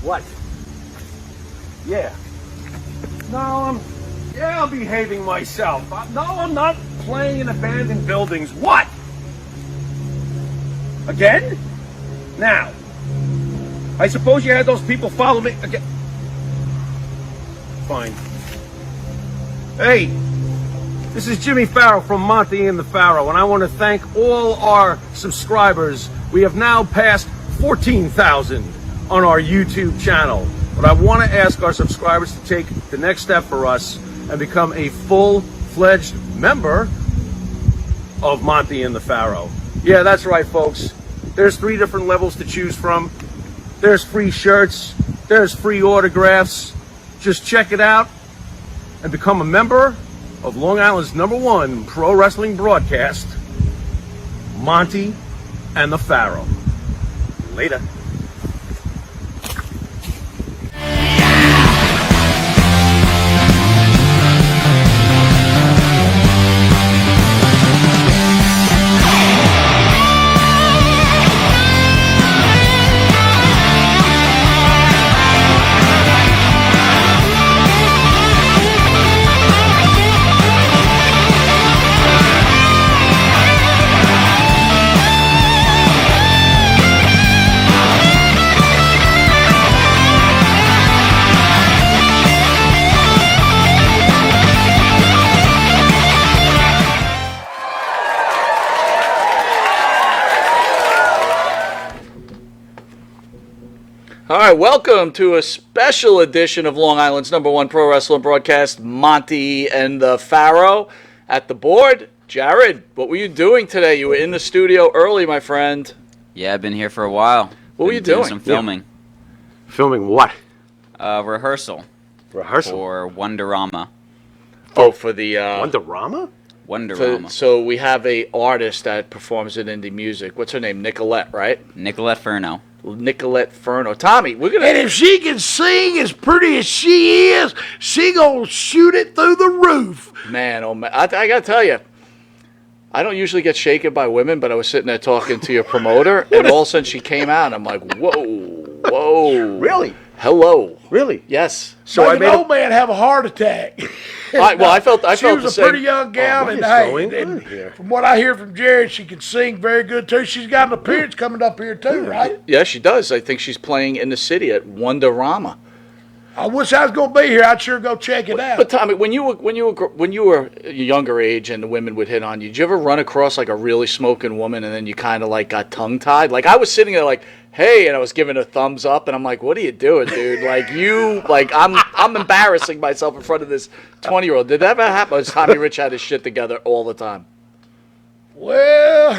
What? Yeah. No, I'm behaving myself. No, I'm not playing in abandoned buildings. What? Again? Now, I suppose you had those people follow me again. Fine. Hey, this is Jimmy Farrow from Monty and the Pharaoh, and I want to thank all our subscribers. We have now passed 14,000 on our YouTube channel. But I want to ask our subscribers to take the next step for us and become a full-fledged member of Monty and the Pharaoh. Yeah, that's right, folks. There's 3 different levels to choose from. There's free shirts. There's free autographs. Just check it out and become a member of Long Island's #1 pro wrestling broadcast, Monty and the Pharaoh. Later. All right, welcome to a special edition of Long Island's #1 pro wrestling broadcast, Monty and the Pharaoh. At the board, Jared, what were you doing today? You were in the studio early, my friend. Yeah, I've been here for a while. What were you doing? Some filming. Yeah. Filming what? Rehearsal. Rehearsal? For Wonderama. Oh, for the... Wonderama? Wonderama. So we have a artist that performs in indie music. What's her name? Nicolette, right? Nicolette Furno. Nicolette Furno. Tommy, we're gonna... And if she can sing as pretty as she is, she gonna shoot it through the roof. Man, oh man. I gotta tell you, I don't usually get shaken by women, but I was sitting there talking to your promoter, and all of a sudden she came out, and I'm like, whoa. Really? Hello. Really? Yes. So I made an old man have a heart attack. I felt she was a pretty young gal, and from what I hear from Jared, she can sing very good too. She's got an appearance coming up here too, right? Yeah, she does. I think she's playing in the city at Wonderama. I wish I was going to be here. I'd sure go check it out. But Tommy, when you were a younger age and the women would hit on you, did you ever run across like a really smoking woman and then you kind of like got tongue tied? Like I was sitting there like, hey, and I was giving a thumbs up, and I'm like, what are you doing, dude? I'm embarrassing myself in front of this 20-year-old. Did that ever happen? Or does Tommy Rich had his shit together all the time? Well,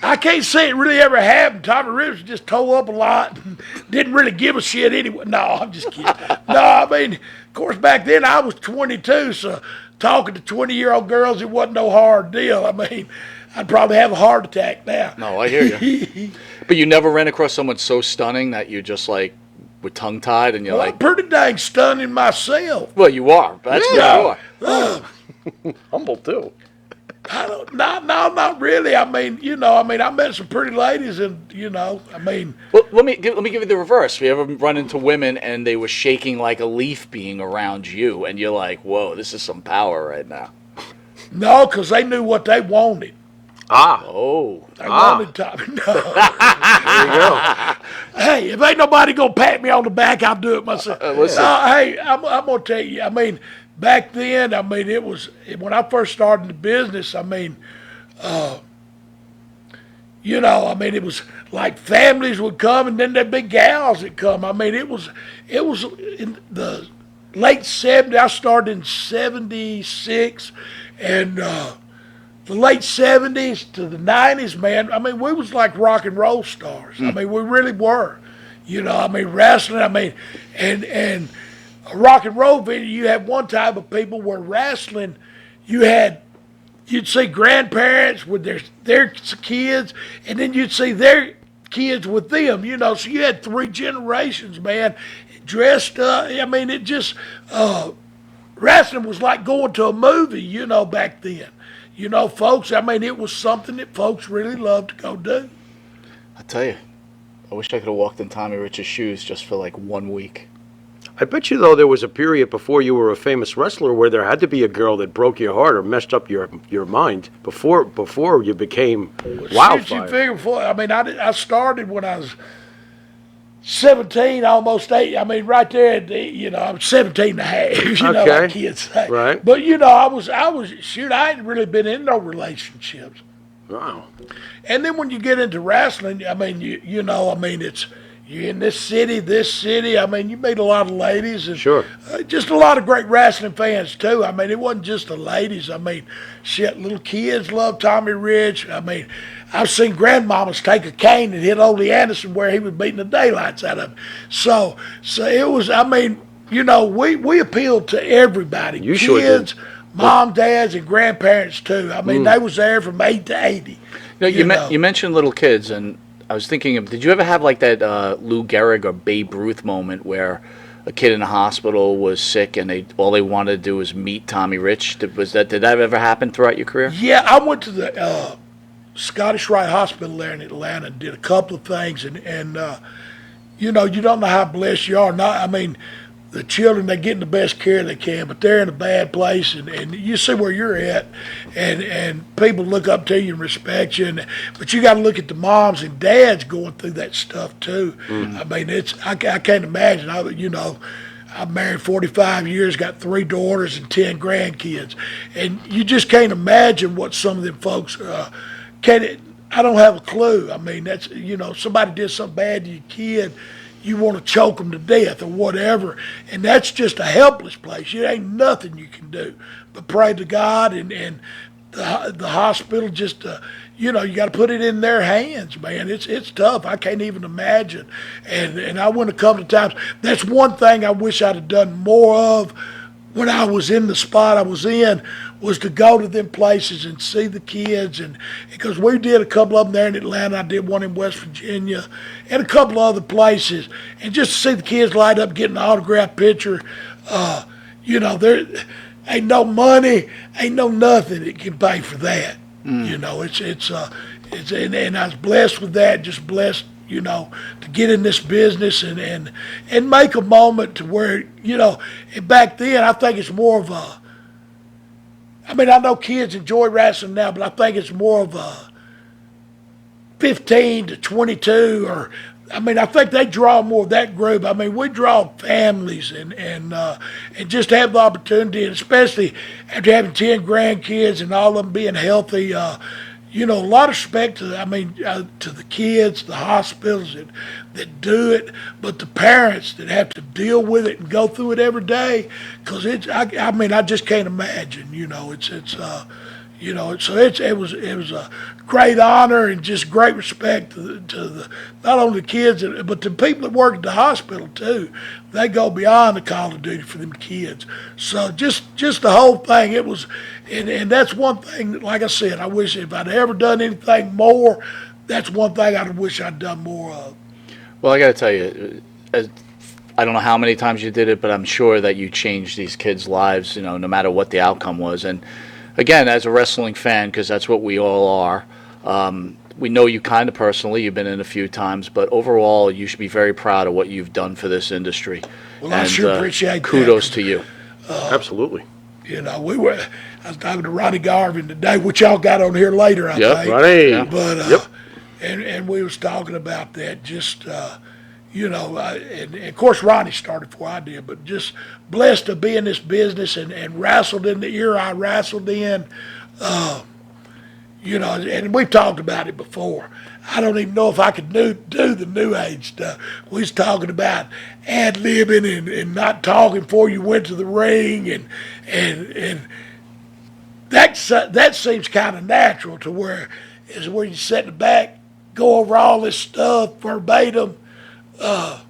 I can't say it really ever happened. Tommy Rich just tore up a lot and didn't really give a shit anyway. No, I'm just kidding. No, I mean, of course, back then I was 22, so talking to 20-year-old girls, it wasn't no hard deal. I mean, I'd probably have a heart attack now. No, I hear you. But you never ran across someone so stunning that you just like were tongue tied and you're like, I'm pretty dang stunning myself. Well, you are. That's what you are. Humble too. Not really. I mean, I met some pretty ladies, and Well, let me give you the reverse. You ever run into women and they were shaking like a leaf being around you, and you're like, whoa, this is some power right now. No, because they knew what they wanted. Oh. They wanted Tommy. No. There you go. Hey, if ain't nobody going to pat me on the back, I'll do it myself. Hey, I'm going to tell you, I mean, back then, I mean, it was, when I first started the business, I mean, it was like families would come and then there'd be gals that come. I mean, it was in the late 70s. I started in 76, and the late 70s to the 90s, man, I mean, we was like rock and roll stars. I mean, we really were. Wrestling, and a rock and roll video, you had one type of people where wrestling, you'd see grandparents with their kids, and then you'd see their kids with them, so you had 3 generations, man, dressed up. I mean, it just, wrestling was like going to a movie, back then. Folks, I mean, it was something that folks really loved to go do. I tell you, I wish I could have walked in Tommy Rich's shoes just for like 1 week. I bet you, though, there was a period before you were a famous wrestler where there had to be a girl that broke your heart or messed up your mind before you became wildfire. Shit, you figure before, I mean, I started when I was 17, almost 8. I mean, right there, at the, you know, I'm 17 and a half, you know, like kids say. Right. But, you know, I was, shoot, I ain't really been in no relationships. Wow. And then when you get into wrestling, I mean, you know, I mean, it's, you're in this city. I mean, you meet a lot of ladies. And, Sure. Just a lot of great wrestling fans, too. I mean, it wasn't just the ladies. I mean, shit, little kids love Tommy Rich. I mean, I've seen grandmamas take a cane and hit Ole Anderson where he was beating the daylights out of him. So it was, I mean, you know, we appealed to everybody. You kids, sure did. Mom, dads, and grandparents, too. I mean, they was there from 8 to 80. You mentioned little kids, and I was thinking of, did you ever have like that Lou Gehrig or Babe Ruth moment where a kid in the hospital was sick and all they wanted to do was meet Tommy Rich? Did that ever happen throughout your career? Yeah, I went to the Scottish Rite Hospital there in Atlanta and did a couple of things, and you know, you don't know how blessed you are. Not, I mean, the children, they're getting the best care they can, but they're in a bad place, and you see where you're at, and people look up to you and respect you, but you got to look at the moms and dads going through that stuff too. I mean, I can't imagine. You know, I'm married 45 years, got 3 daughters and 10 grandkids, and you just can't imagine what some of them folks I don't have a clue. I mean, that's, you know, somebody did something bad to your kid, you want to choke them to death or whatever, and that's just a helpless place. It ain't nothing you can do but pray to God, and the hospital just, you know, you got to put it in their hands, man. It's tough. I can't even imagine. And I went a couple of times. That's one thing I wish I'd have done more of when I was in the spot I was in, was to go to them places and see the kids, and because we did a couple of them there in Atlanta, I did one in West Virginia, and a couple of other places, and just to see the kids light up getting an autographed picture. You know, there ain't no money, ain't no nothing that can pay for that. You know, it's and I was blessed with that, just blessed, you know, to get in this business and make a moment to where, you know, and back then I think it's more of a, I mean, I know kids enjoy wrestling now, but I think it's more of a 15 to 22, or, I mean, I think they draw more of that group. I mean, we draw families and just have the opportunity, and especially after having 10 grandkids and all of them being healthy, you know, a lot of respect to, I mean, to the kids, the hospitals that do it, but the parents that have to deal with it and go through it every day, because I mean, I just can't imagine, you know, you know, so it was a great honor and just great respect to the not only the kids, but the people that work at the hospital too. They go beyond the call of duty for them kids. So just the whole thing, it was, and that's one thing that, like I said, I wish if I'd ever done anything more, that's one thing I wish I'd done more of. Well, I got to tell you, I don't know how many times you did it, but I'm sure that you changed these kids' lives, you know, no matter what the outcome was. And again, as a wrestling fan, because that's what we all are, we know you kind of personally. You've been in a few times, but overall, you should be very proud of what you've done for this industry. Well, I sure appreciate kudos that. to you. Absolutely. You know, I was talking to Ronnie Garvin today, which y'all got on here later, I think. Ronnie. Yeah. But, and we was talking about that, just, you know, and of course Ronnie started before I did, but just blessed to be in this business and wrestled in the era I wrestled in. You know, and we've talked about it before. I don't even know if I could do the new age stuff. We was talking about ad-libbing and not talking before you went to the ring, and that seems kind of natural to where you sit in the back, go over all this stuff verbatim. That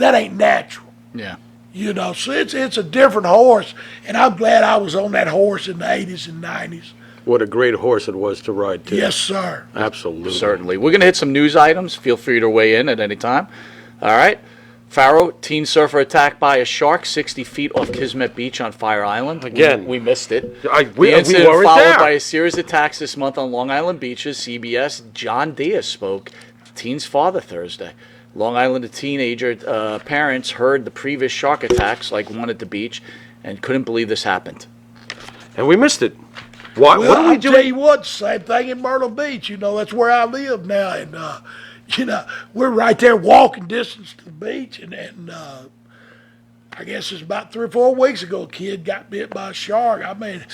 ain't natural. Yeah. You know, so it's a different horse, and I'm glad I was on that horse in the 80s and 90s. What a great horse it was to ride, too. Yes, sir. Absolutely. Certainly. We're going to hit some news items. Feel free to weigh in at any time. All right. Faro, teen surfer attacked by a shark 60 feet off Kismet Beach on Fire Island. Again. We missed it. We The incident weren't followed there. by a series of attacks this month on Long Island beaches. CBS John Diaz spoke to teen's father Thursday. Long Island teenager parents heard the previous shark attacks, like one at the beach, and couldn't believe this happened. And we missed it. What Well, are we I'll doing? tell you what, same thing in Myrtle Beach. That's where I live now, and we're right there, walking distance to the beach, and I guess it's about 3 or 4 weeks ago, a kid got bit by a shark. I mean,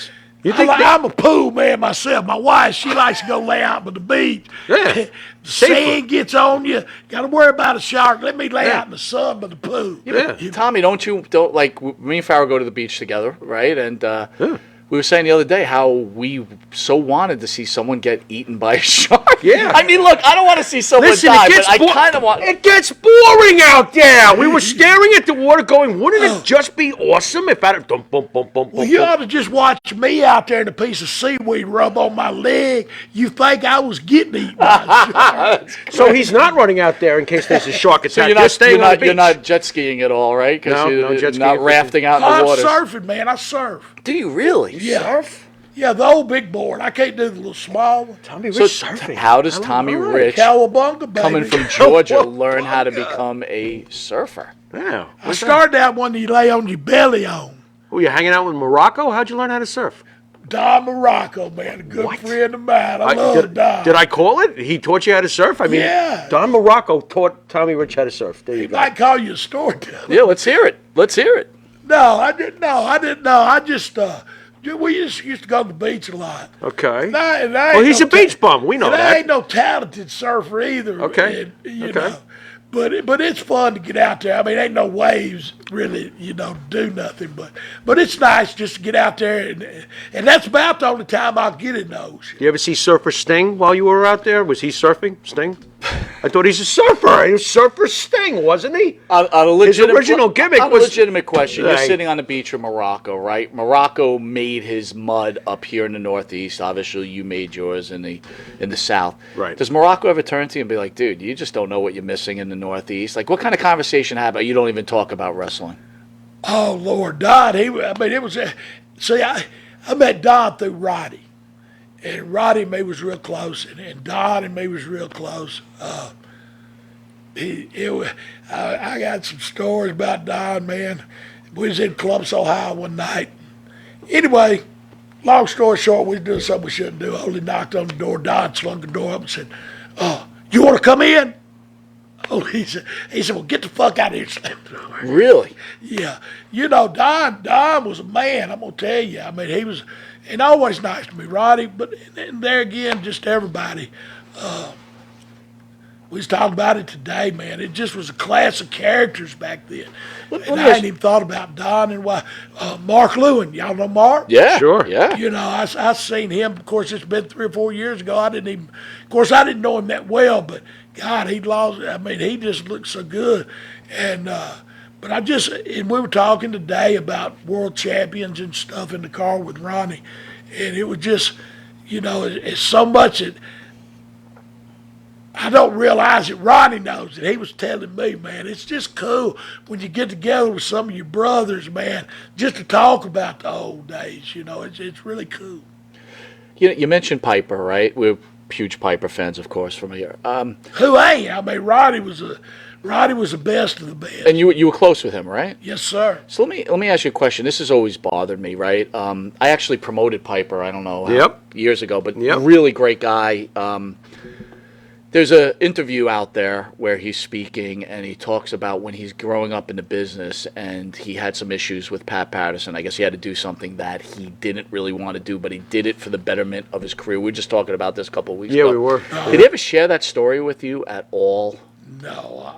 I'm a pool man myself. My wife, she likes to go lay out by the beach. Yeah. The Safer. sand gets on you. Got to worry about a shark. Let me lay out in the sun by the pool. Yeah. Tommy, don't like me and Farrell go to the beach together, right? And we were saying the other day how we so wanted to see someone get eaten by a shark. Yeah. I mean, look, I don't want to see someone die, but I kind of want. It gets boring out there. We were staring at the water, going, "Wouldn't it just be awesome if I?" Dum, bum, bum, bum, Well, bum, you bum. ought to just watch me out there in a piece of seaweed rub on my leg. You think I was getting eaten by a shark. So he's not running out there in case there's a shark So attack. you're They're staying on the beach. you're not jet skiing at all, right? 'Cause No, you're no jet not skiing. rafting out in I'm the water. surfing, man. I surf. Do you really? Yeah. Surf? Yeah, the old big board. I can't do the little small one. Tommy, So we're surfing. how does I love Tommy it. Rich, Cowabunga, baby. coming from Georgia, learn how to become a surfer? Yeah. I started out one that you lay on your belly on. Were you hanging out with Morocco? How'd you learn how to surf? Don Morocco, man, a good What? friend of mine. I love Don. Did I call it? He taught you how to surf? I mean, Yeah. Don Morocco taught Tommy Rich how to surf. There you He go. might call you a storyteller. Yeah, let's hear it. Let's hear it. No, I didn't know. I just, we just used to go to the beach a lot. Okay. Well, Well, he's a beach bum. We know and I that. ain't no talented surfer either. Okay. And, you Okay. know, but it's fun to get out there. I mean, ain't no waves really, do nothing. But it's nice just to get out there, and that's about the only time I'll get in those. You ever see Surfer Sting while you were out there? Was he surfing? Sting? I thought he's a surfer. He was Surfer Sting, wasn't he? His original gimmick on was- a legitimate question. You're Right. sitting on the beach in Morocco, right? Morocco made his mud up here in the Northeast. Obviously, you made yours in the South. Right. Does Morocco ever turn to you and be like, "Dude, you just don't know what you're missing in the Northeast"? Like, what kind of conversation happen? You don't even talk about wrestling. Oh Lord, Don. It was. See, I met Don through Roddy, and Roddy and me was real close, and Don and me was real close. I got some stories about Don, man. We was in Columbus, Ohio one night. Anyway, long story short, we was doing something we shouldn't do. I only knocked on the door. Don slung the door up and said, "You want to come in?" Oh, he said, "Well, get the fuck out of here." Slammed the door. Really? Yeah, Don was a man. I'm gonna tell you. I mean, he was, and always nice to me, Roddy. But and there again, just everybody. We was talking about it today, man. It just was a class of characters back then. And I hadn't even thought about Don and why. Mark Lewin, y'all know Mark? Yeah. Sure. Yeah. I seen him. Of course, it's been 3 or 4 years ago. I didn't know him that well, but God, he just looked so good. And but and we were talking today about world champions and stuff in the car with Ronnie, and it was just, it's so much that I don't realize that Ronnie knows it. He was telling me, man, it's just cool when you get together with some of your brothers, man, just to talk about the old days. It's really cool. You mentioned Piper, right? We're huge Piper fans, of course, from here. Who ain't? I mean, Roddy was the best of the best. And you were close with him, right? Yes, sir. So let me ask you a question. This has always bothered me, right? I actually promoted Piper. I don't know years ago, but really great guy. There's an interview out there where he's speaking, and he talks about when he's growing up in the business, and he had some issues with Pat Patterson. I guess he had to do something that he didn't really want to do, but he did it for the betterment of his career. We were just talking about this a couple of weeks ago. Yeah, we were. Did he ever share that story with you at all? No.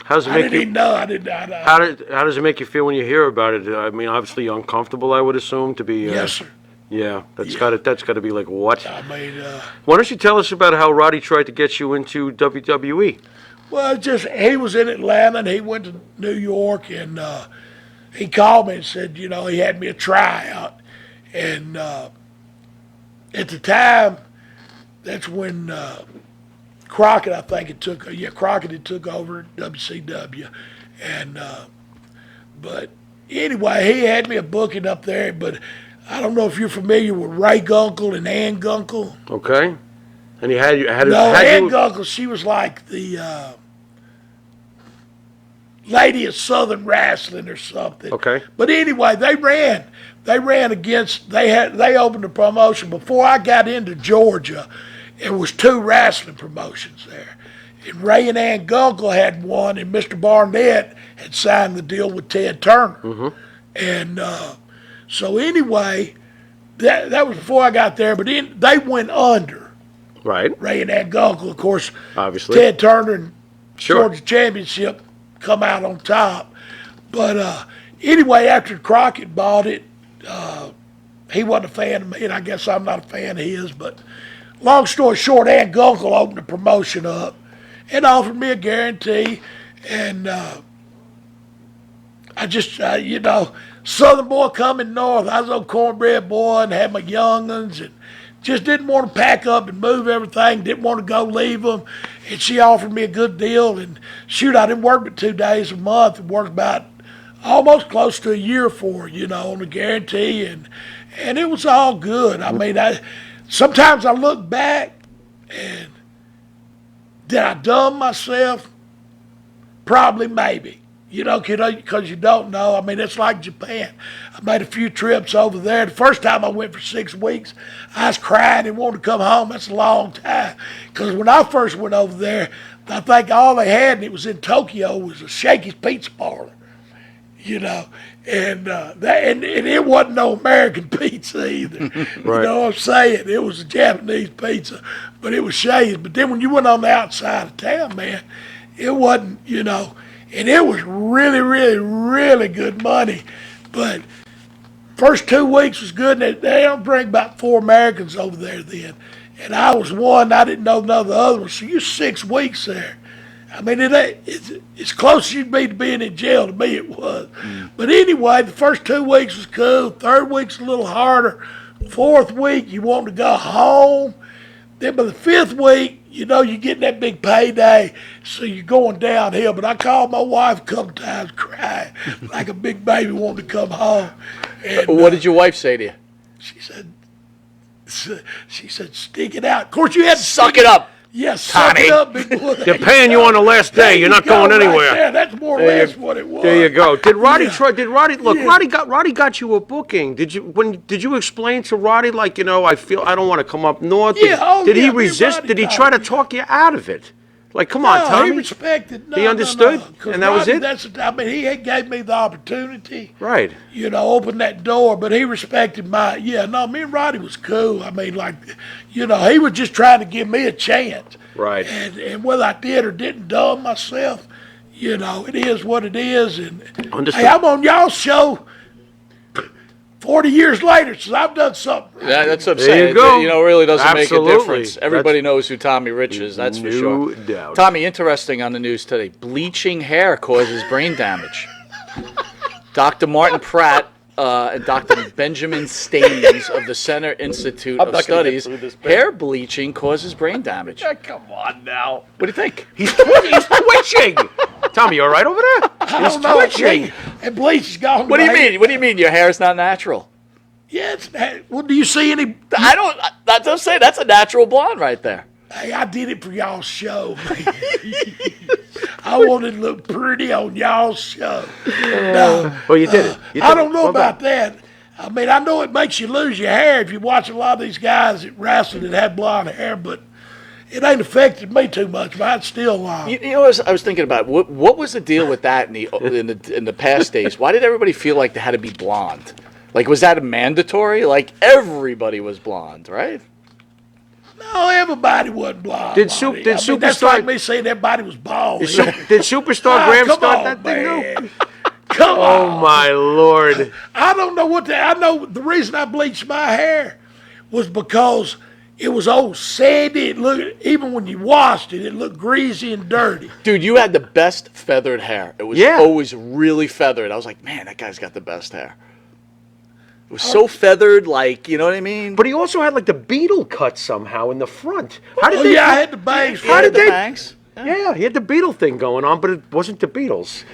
How does it I make didn't you? even know. I didn't. How does it make you feel when you hear about it? I mean, obviously uncomfortable. I would assume to be. Yes, sir. Yeah, that's got to be like what? I mean, Why don't you tell us about how Roddy tried to get you into WWE? well, he was in Atlanta, and he went to New York, and he called me and said, he had me a tryout, and at the time, that's when Crockett, I think it took. Crockett had took over WCW, and but anyway, he had me a booking up there, but I don't know if you're familiar with Ray Gunkel and Ann Gunkel. Okay. And you had No, had Ann you, Gunkle, she was like the lady of Southern Wrestling or something. Okay. But anyway, they ran against. They opened a promotion before I got into Georgia. It was 2 wrestling promotions there. And Ray and Ann Gunkle had one, and Mr. Barnett had signed the deal with Ted Turner. Mm-hmm. And so anyway, that was before I got there. But they went under. right? Ray and Ann Gunkle, of course. Obviously. Ted Turner and Sure. Georgia Championship come out on top. But anyway, after Crockett bought it, he wasn't a fan of me, and I guess I'm not a fan of his. But long story short, Ann Gunkle opened the promotion up and offered me a guarantee. And I just, Southern boy coming north. I was a cornbread boy and had my young'uns and just didn't want to pack up and move everything. Didn't want to go leave them. And she offered me a good deal. And shoot, I didn't work but 2 days a month. And worked about almost close to a year for her, on the guarantee. And it was all good. I mean, sometimes I look back and did I dumb myself? Probably, maybe. Because you don't know. I mean, it's like Japan. I made a few trips over there. The first time I went for 6 weeks, I was crying and wanted to come home. That's a long time. Because when I first went over there, I think all they had, and it was in Tokyo, was a Shakey's Pizza Parlor. And it wasn't no American pizza either. Right. You know what I'm saying? It was a Japanese pizza, but it was Shakey's. But then when you went on the outside of town, man, it wasn't, and it was really, really, really good money. But first 2 weeks was good, and they don't bring about 4 Americans over there then. And I was one, I didn't know none of the other ones. So you're 6 weeks there. I mean, it's close as you'd be to being in jail. To me, it was. But anyway, the first 2 weeks was cool. 3rd week's a little harder. 4th week, you want to go home. Then by the 5th week, you're getting that big payday, so you're going downhill. But I called my wife a couple times crying like a big baby wanting to come home. And, What did your wife say to you? She said, stick it out. Of course, you had to Suck it up. Yes, suck it up, big boy. They're paying you on the last day. You're not going anywhere. Yeah, that's more or less what it was. There you go. Did Roddy try? Did Roddy look? Yeah. Roddy got you a booking. Did you explain to Roddy I feel I don't want to come up north? Yeah, Did he me and resist? Roddy Did he talked. try to talk you out of it? Like, come on, No, Tommy. he respected. No, He understood? no, no. 'Cause And that was Roddy, it? He had gave me the opportunity. Right. Open that door, but he respected me and Roddy was cool. I mean, he was just trying to give me a chance. Right. And whether I did or didn't dumb myself, it is what it is. And Understood. hey, I'm on y'all's show 40 years later, so I've done something. Yeah, that's what I'm There saying. you go. It really doesn't Absolutely. make a difference. Everybody knows who Tommy Rich is, that's for sure. No doubt. Tommy, interesting on the news today. Bleaching hair causes brain damage. Dr. Martin Pratt and Dr. Benjamin Staines of the Center Institute of Studies, hair bleaching causes brain damage. Come on now. What do you think? He's twitching. Tommy, you all right over there? I He's don't know. twitching. And bleach is gone. What do you mean? What do you mean your hair is not natural? Yeah, well, do you see any? I don't. That's what I'm saying. That's a natural blonde right there. Hey, I did it for y'all's show, man. I wanted to look pretty on y'all's show. No, Well, you did it. You I did don't it. know Well about done. that. I mean, I know it makes you lose your hair if you watch a lot of these guys that wrestle that had blonde hair, but it ain't affected me too much. Mine's still long. I was thinking about what was the deal with that in the past days? Why did everybody feel like they had to be blonde? Like, was that a mandatory? Like, everybody was blonde, right? No, everybody wasn't blonde. Did Lonnie. Did I mean, that's Superstar- like me saying everybody was bald. Did Superstar Graham come start on, that thing though? man. Come Oh on. my Lord! I don't know I know the reason I bleached my hair was because it was old sandy. It looked, even when you washed it, it looked greasy and dirty. Dude, you had the best feathered hair. It was Yeah. always really feathered. I was like, man, that guy's got the best hair. It was so feathered, like, you know what I mean? But he also had like the beetle cut somehow in the front. How did Oh they? yeah, I had the bangs. How did the they? bangs. Yeah, he had the beetle thing going on, but it wasn't the Beatles.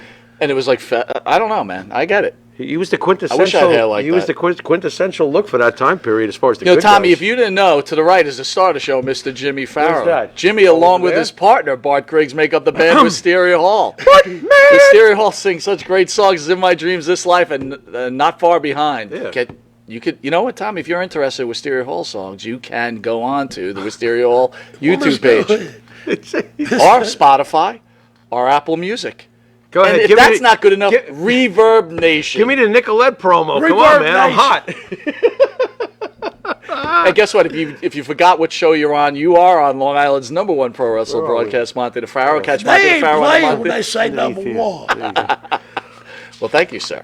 And it was like, I don't know, man. I get it. He was the quintessential. I wish I had hair like he was that. the quintessential look for that time period, as far as the. You know, good Tommy, guys. if you didn't know, to the right is the star of the show, Mr. Jimmy Farrow. that? Jimmy, Over along with there? his partner, Bart Griggs, make up the band Wisteria Hall. What, man? Wisteria Hall sings such great songs as In My Dreams, This Life, and Not Far Behind. Yeah. You know what, Tommy? If you're interested in Wisteria Hall songs, you can go on to the Wisteria Hall YouTube page, or Spotify, or Apple Music. Go And ahead. if that's not good enough, Give, Reverb Nation. give me the Nicolette promo. Come Reverb on, man. I'm hot. And guess what? If you forgot what show you're on, you are on Long Island's #1 pro wrestling broadcast, Monty DeFaro. Catch Monty They ain't DeFaro on playing Monty. when they say number here. one. Well, thank you, sir.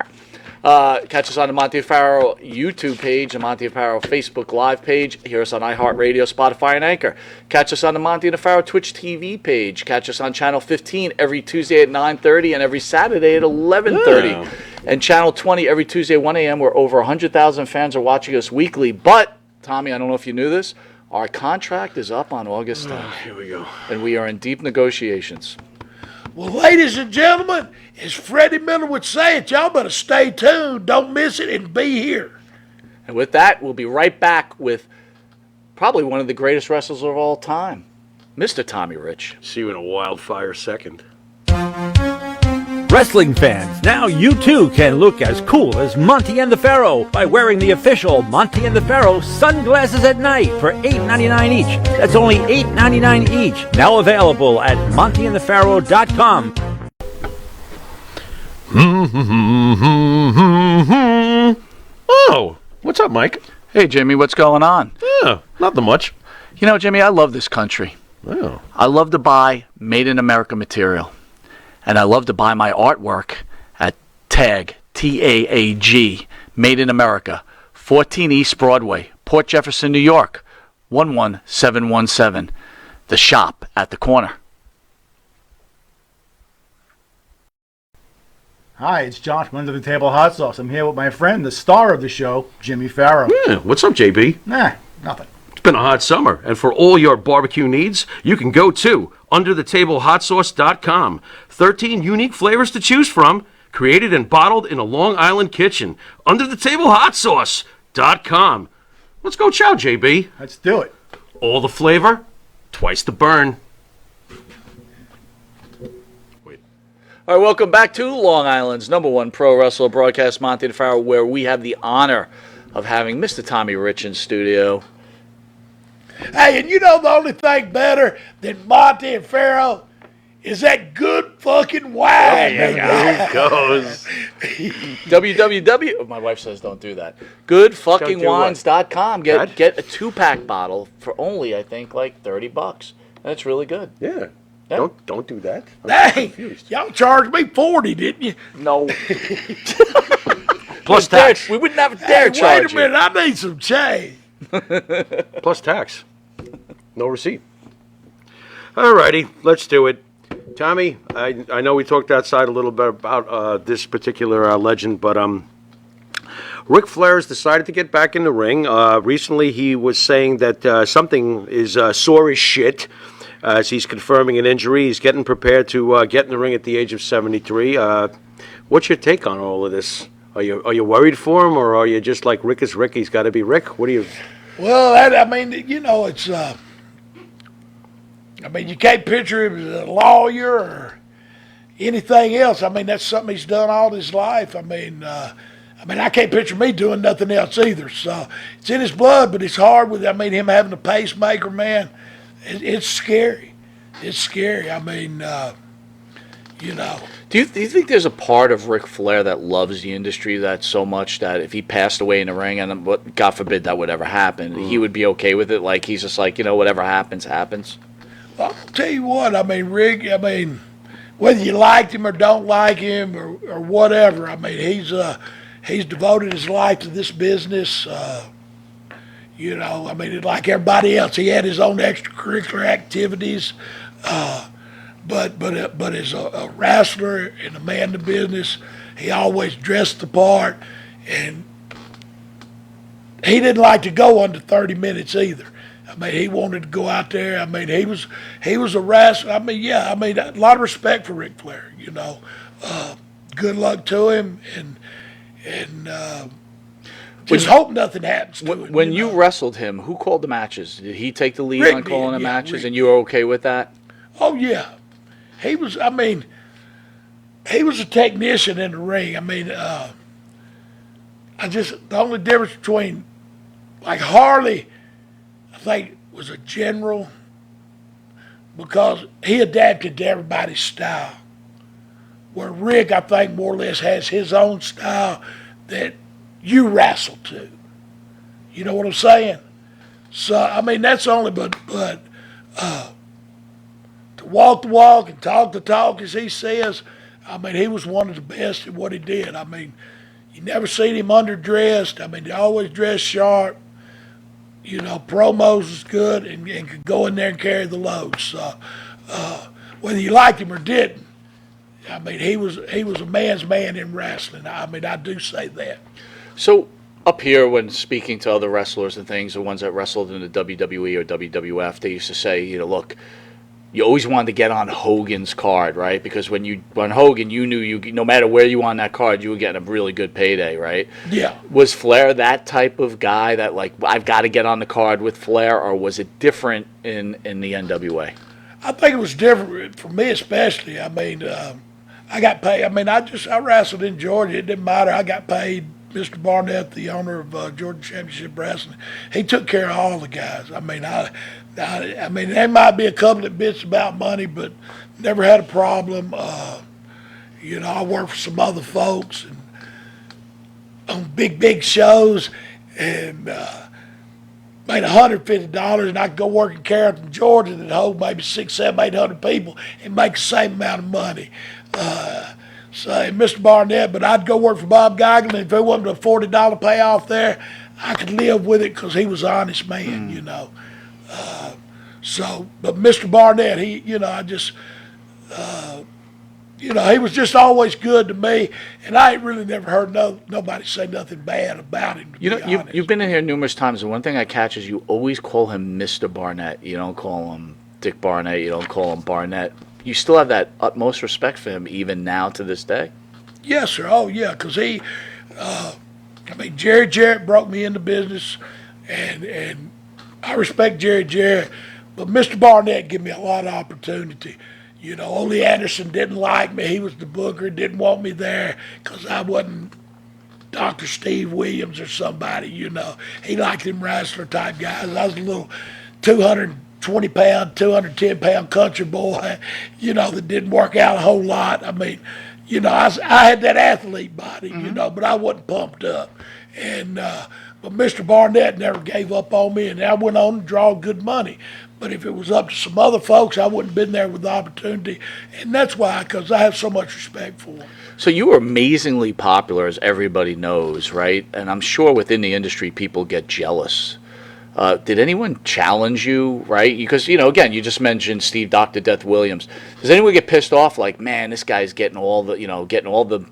Catch us on the Monty Farrow YouTube page, the Monty Farrow Facebook Live page. Hear us on iHeartRadio, Spotify, and Anchor. Catch us on the Monty Farrow Twitch TV page. Catch us on Channel 15 every Tuesday at 9:30 and every Saturday at 11:30. Yeah. And Channel 20 every Tuesday at 1 a.m. where over 100,000 fans are watching us weekly. But, Tommy, I don't know if you knew this, our contract is up on August 10th. Here we go. And we are in deep negotiations. Well, ladies and gentlemen, as Freddie Miller would say it, y'all better stay tuned, don't miss it, and be here. And with that, we'll be right back with probably one of the greatest wrestlers of all time, Mr. Tommy Rich. See you in a wildfire second. Wrestling fans, now you too can look as cool as Monty and the Pharaoh by wearing the official Monty and the Pharaoh sunglasses at night for $8.99 each. That's only $8.99 each. Now available at montyandthepharaoh.com. Oh, what's up, Mike? Hey, Jimmy, what's going on? Yeah, nothing much. You know, Jimmy, I love this country. Oh. I love to buy made in America material. And I love to buy my artwork at TAG, T-A-A-G, Made in America, 14 East Broadway, Port Jefferson, New York, 11717. The shop at the corner. Hi, it's John from Under the Table Hot Sauce. I'm here with my friend, the star of the show, Jimmy Farrow. Yeah, what's up, JB? Nah, nothing. It's been a hot summer, and for all your barbecue needs, you can go to underthetablehotsauce.com. 13 unique flavors to choose from, created and bottled in a Long Island kitchen. Underthetablehotsauce.com. Let's go chow, JB. Let's do it. All the flavor, twice the burn. All right, welcome back to Long Island's #1 pro wrestler broadcast, Monty DeFaro, where we have the honor of having Mr. Tommy Rich in studio. Hey, and you know the only thing better than Monty and Pharaoh is that good fucking wine. There he goes. www. Oh, my wife says don't do that. Goodfuckingwines.com. What? Get a 2-pack bottle for only, I think, like $30. That's really good. Yeah. Yeah. Don't do that. Dang, y'all charged me 40, didn't you? No. Plus tax. We wouldn't have Hey, dare wait charge a minute, I need some change. Plus tax. No receipt. Alrighty, let's do it. Tommy, I know we talked outside a little bit about this particular legend, but Ric Flair has decided to get back in the ring. Recently, he was saying that something is sore as shit, as he's confirming an injury. He's getting prepared to get in the ring at the age of 73. What's your take on all of this? Are you worried for him, or are you just like Rick is Rick? He's got to be Rick. What do you? Well, I mean, you know, it's, I mean, you can't picture him as a lawyer or anything else. I mean, that's something he's done all his life. I mean, I can't picture me doing nothing else either. So it's in his blood, but it's hard with, I mean, him having a pacemaker, man. It's scary. It's scary. I mean, you know. Do you think there's a part of Ric Flair that loves the industry that so much that if he passed away in the ring, and God forbid that would ever happen, he would be okay with it? Like, he's just like, you know, whatever happens, happens? I'll tell you what, I mean, Rick, I mean, whether you liked him or don't like him or whatever, I mean, he's devoted his life to this business. You know, I mean, like everybody else, he had his own extracurricular activities. But as a wrestler and a man of business, he always dressed the part, and he didn't like to go under 30 minutes either. I mean, he wanted to go out there. I mean, he was a wrestler. I mean, yeah, I mean, a lot of respect for Ric Flair, you know. Good luck to him, and just hope nothing happens to it. When you know. wrestled him, who called the matches? Did he take the lead Rick on calling did, the yeah, matches, Rick and you were okay with that? Oh yeah, he was. I mean, he was a technician in the ring. I mean, the only difference between like Harley, I think, was a general because he adapted to everybody's style. Where Rick, I think, more or less has his own style that you wrestle to. You know what I'm saying? So I mean, that's only but to walk the walk and talk the talk, as he says. I mean, he was one of the best at what he did. I mean, you never seen him underdressed. I mean, he always dressed sharp. You know, promos was good and could go in there and carry the load. So, whether you liked him or didn't, I mean, he was a man's man in wrestling. I mean, I do say that. So up here, when speaking to other wrestlers and things, the ones that wrestled in the WWE or WWF, they used to say, you know, look, you always wanted to get on Hogan's card, right? Because when you on Hogan, you knew you no matter where you were on that card, you were getting a really good payday, right? Yeah. Was Flair that type of guy that like I've got to get on the card with Flair, or was it different in the NWA? I think it was different for me, especially. I mean, I got paid. I mean, I wrestled in Georgia. It didn't matter. I got paid. Mr. Barnett, the owner of Georgia Championship Wrestling, he took care of all the guys. I mean, I mean, there might be a couple of bits about money, but never had a problem. You know, I worked for some other folks and on big shows, and made $150, and I could go work in Carrollton, Georgia, that hold maybe 600, 700, 800 people, and make the same amount of money. Say, Mr. Barnett, but I'd go work for Bob Geigel, and if it wasn't a $40 payoff there, I could live with it because he was an honest man, you know. But Mr. Barnett, he, you know, you know, he was just always good to me, and I ain't really never heard nobody say nothing bad about him. You know, you've been in here numerous times, and one thing I catch is you always call him Mr. Barnett. You don't call him Dick Barnett. You don't call him Barnett. You still have that utmost respect for him even now to this day? Yes, sir. Oh, yeah, because I mean, Jerry Jarrett brought me into business, and I respect Jerry Jarrett, but Mr. Barnett gave me a lot of opportunity. You know, Ole Anderson didn't like me. He was the booker, didn't want me there because I wasn't Dr. Steve Williams or somebody, you know. He liked them wrestler type guys. I was a little 220-pound, 210-pound country boy, you know, that didn't work out a whole lot. I mean, you know, I had that athlete body, you know, but I wasn't pumped up. And but Mr. Barnett never gave up on me, and I went on to draw good money. But if it was up to some other folks, I wouldn't have been there with the opportunity. And that's why, because I have so much respect for them. So you were amazingly popular, as everybody knows, right? And I'm sure within the industry, people get jealous. Did anyone challenge you, right? Because, you know, again, you just mentioned Steve Dr. Death Williams. Does anyone get pissed off like, man, this guy's getting all the, you know, getting all the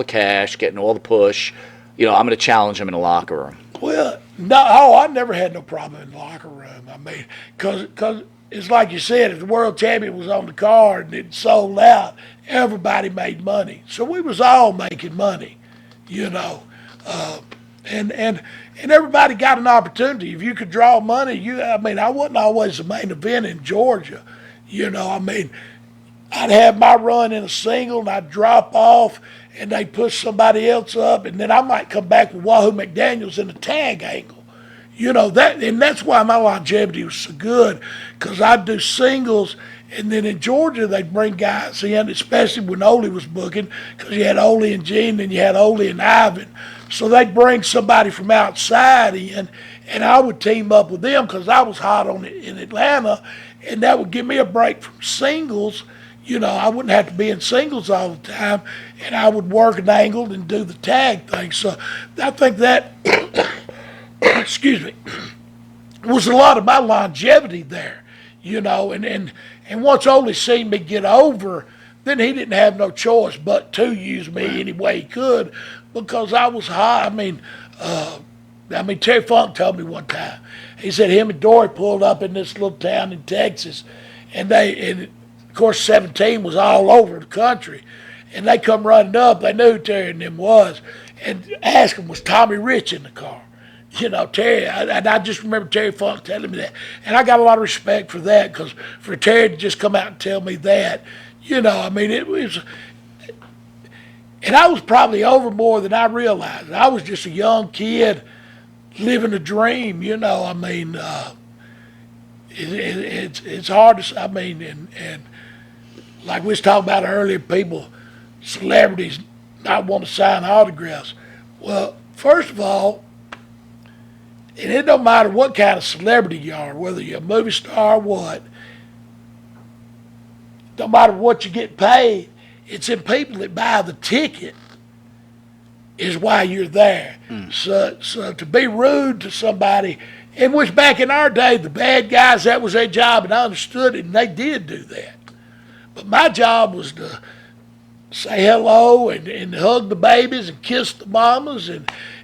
cash, getting all the push. You know, I'm going to challenge him in the locker room. Well, no, I never had no problem in the locker room. I mean, because it's like you said, if the world champion was on the card and it sold out, everybody made money. So we was all making money, you know. And everybody got an opportunity. If you could draw money, I mean, I wasn't always the main event in Georgia. You know, I mean, I'd have my run in a single and I'd drop off and they'd push somebody else up, and then I might come back with Wahoo McDaniels in a tag angle. You know, that's why my longevity was so good, because I'd do singles, and then in Georgia they'd bring guys in, especially when Ole was booking, because you had Ole and Gene and you had Ole and Ivan. So they'd bring somebody from outside in, and I would team up with them because I was hot on it in Atlanta, and that would give me a break from singles. You know, I wouldn't have to be in singles all the time, and I would work an angle and do the tag thing. So I think that, excuse me, was a lot of my longevity there, you know. And once Ole seen me get over, then he didn't have no choice but to use me any way he could, because I was high. I mean, Terry Funk told me one time. He said him and Dory pulled up in this little town in Texas, and of course, 17 was all over the country. And they come running up. They knew who Terry and them was. and asked him, was Tommy Rich in the car? Terry, and I just remember Terry Funk telling me that. And I got a lot of respect for that, because for Terry to just come out and tell me that, it was, and I was probably over more than I realized. I was just a young kid living a dream, it's hard to, and like we was talking about earlier, celebrities not want to sign autographs. Well, first of all, and it don't matter what kind of celebrity you are, whether you're a movie star or what, don't matter what you get paid, it's in people that buy the ticket is why you're there. So to be rude to somebody, and which back in our day, the bad guys, that was their job, and I understood it, and they did do that. But my job was to say hello and hug the babies and kiss the mamas,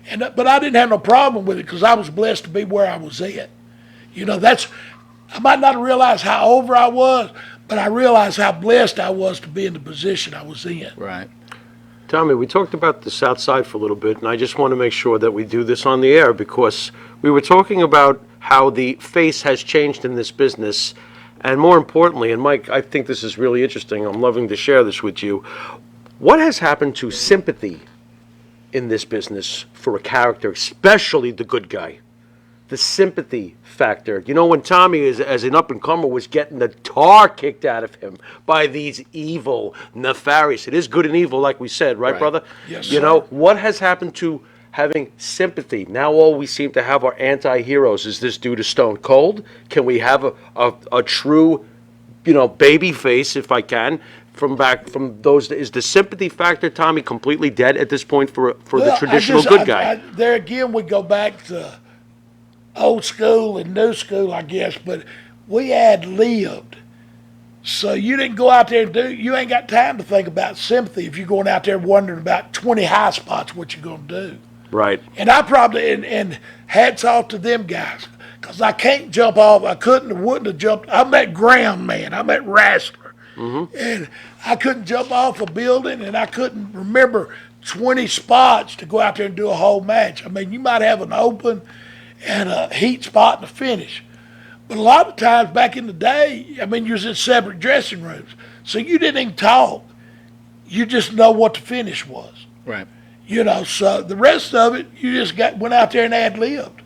but I didn't have no problem with it, because I was blessed to be where I was at. I might not have realized how over I was, but I realized how blessed I was to be in the position I was in. Right. Tommy, we talked about this outside for a little bit, and I just want to make sure that we do this on the air, because we were talking about how the face has changed in this business, and more importantly, and Mike, I think this is really interesting, I'm loving to share this with you, what has happened to sympathy in this business for a character, especially the good guy? The sympathy factor. When Tommy, as an up-and-comer, was getting the tar kicked out of him by these evil, nefarious, it is good and evil, like we said, right. brother? Yes, sir. What has happened to having sympathy? Now all we seem to have are anti-heroes. Is this due to Stone Cold? Can we have a true, baby face, if I can, from those? Is the sympathy factor, Tommy, completely dead at this point for the traditional good guy? There again, we go back to old school and new school, I guess, but we ad-libbed. So you didn't go out there and you ain't got time to think about sympathy if you're going out there wondering about 20 high spots, what you're going to do. Right. And I probably, and hats off to them guys, because I can't jump off. I couldn't or wouldn't have jumped. I'm that ground man. I'm that wrestler. And I couldn't jump off a building, and I couldn't remember 20 spots to go out there and do a whole match. You might have an open and a heat spot and a finish. But a lot of times back in the day, you was in separate dressing rooms. So you didn't even talk. You just know what the finish was. Right. So the rest of it, you just went out there and ad-libbed.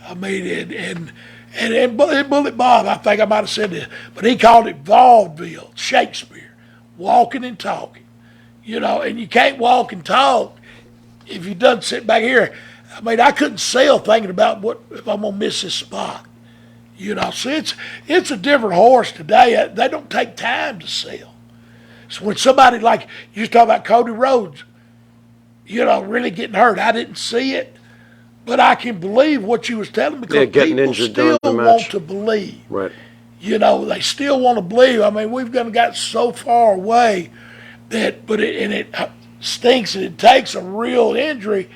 And Bullet Bob, I think I might have said this, but he called it vaudeville, Shakespeare, walking and talking. And you can't walk and talk if you done sit back here. I couldn't sell thinking about what if I'm gonna miss this spot. So it's a different horse today. They don't take time to sell. So when somebody like you was talking about Cody Rhodes, really getting hurt, I didn't see it, but I can believe what you was telling me, because people still want to believe. Right. They still want to believe. We've got so far away that, it stinks, and it takes a real injury.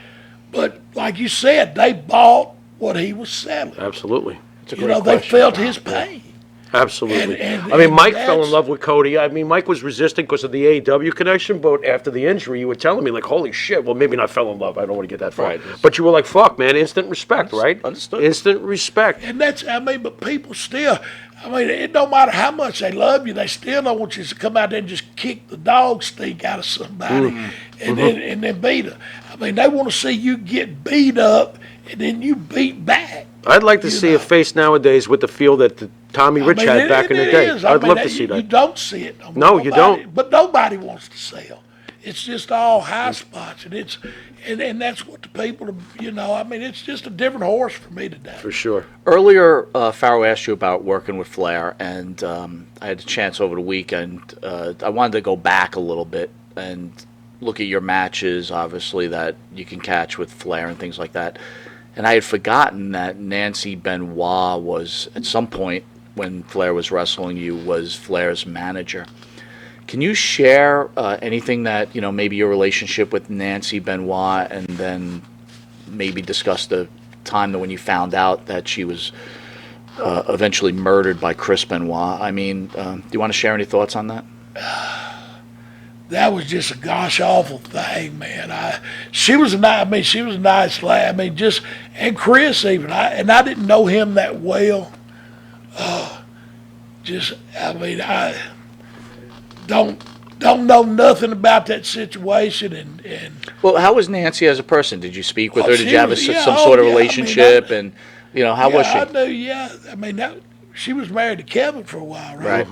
But like you said, they bought what he was selling. Absolutely. It's a great they question. felt his pain. Absolutely. And Mike fell in love with Cody. Mike was resisting because of the AEW connection, but after the injury, you were telling me, like, holy shit. Well, maybe not fell in love. I don't want to get that far. Right. But you were like, fuck, man, instant respect, right? Understood. Instant respect. And that's, but people still, it don't matter how much they love you, they still don't want you to come out there and just kick the dog stink out of somebody and then beat them. They want to see you get beat up and then you beat back. I'd like to see a face nowadays with the feel that Tommy Rich had back in the day. I'd love to see that. You don't see it. No, you don't. But nobody wants to sell. It's just all high spots, and that's what the people, it's just a different horse for me today. For sure. Earlier, Farrow asked you about working with Flair, and I had a chance over the weekend. I wanted to go back a little bit and look at your matches, obviously, that you can catch with Flair and things like that. And I had forgotten that Nancy Benoit was, at some point when Flair was wrestling you, was Flair's manager. Can you share anything that, maybe your relationship with Nancy Benoit, and then maybe discuss the time that when you found out that she was eventually murdered by Chris Benoit? Do you want to share any thoughts on that? that was just a gosh awful thing, man. She was a nice. I mean, she was a nice lady. I mean, and Chris even. I didn't know him that well. I don't know nothing about that situation, and Well, how was Nancy as a person? Did you speak with her? Did she you have was- yeah, some oh, sort of yeah, I mean, relationship? And how was she? I knew. Yeah, I mean, she was married to Kevin for a while, right?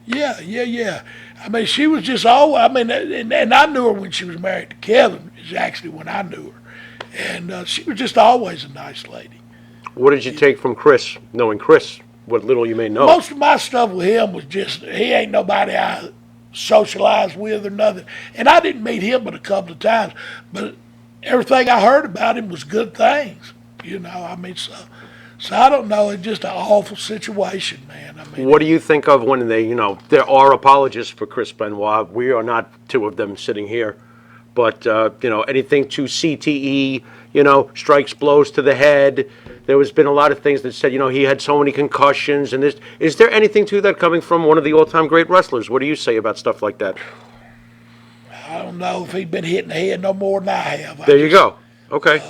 Yeah. I mean, she was just all. I mean, and I knew her when she was married to Kevin. Is actually when I knew her, and she was just always a nice lady. What did you take from Chris, knowing Chris, what little you may know? Most of my stuff with him was just he ain't nobody I socialized with or nothing, and I didn't meet him but a couple of times. But everything I heard about him was good things. I mean, so I don't know. It's just an awful situation, man. I mean, What do you think of when there are apologists for Chris Benoit? We are not two of them sitting here. But, anything to CTE, strikes, blows to the head. There has been a lot of things that said, he had so many concussions. And this. Is there anything to that coming from one of the all-time great wrestlers? What do you say about stuff like that? I don't know if he'd been hitting the head no more than I have. There you go. Okay.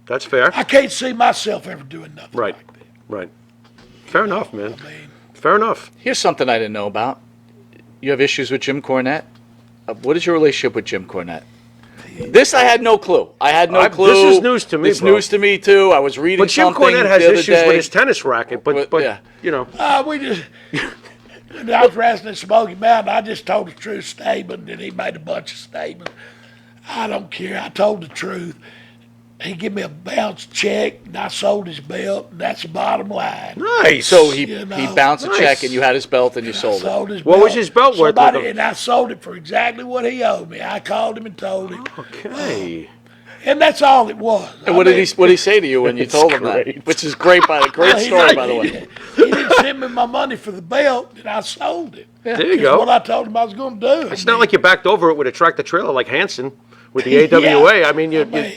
That's fair. I can't see myself ever doing nothing Right. like that. Right. Fair enough, man. I mean, Fair enough. Here's something I didn't know about. You have issues with Jim Cornette. What is your relationship with Jim Cornette? This I had no clue. I had no clue. This is news to me, It's bro. news to me too. I was reading But Jim something Cornette has the other issues day. with his tennis racket. But yeah. we just. When I was wrestling at Smoky Mountain, I just told the truth statement, and he made a bunch of statements. I don't care. I told the truth. He gave me a bounce check, and I sold his belt, and that's the bottom line. Nice. So he You know, bounced a nice. check and you had his belt and you I sold it. sold his What belt. was his belt worth with him? And I sold it for exactly what he owed me. I called him and told him, Okay. and that's all it was. And what did he say to you when you told him that? great. Which is great great story by the way. He didn't send me my money for the belt, and I sold it. There you That's go. what I told him I was going to do. It's not like you backed over it with a tractor trailer like Hanson with the AWA. I mean,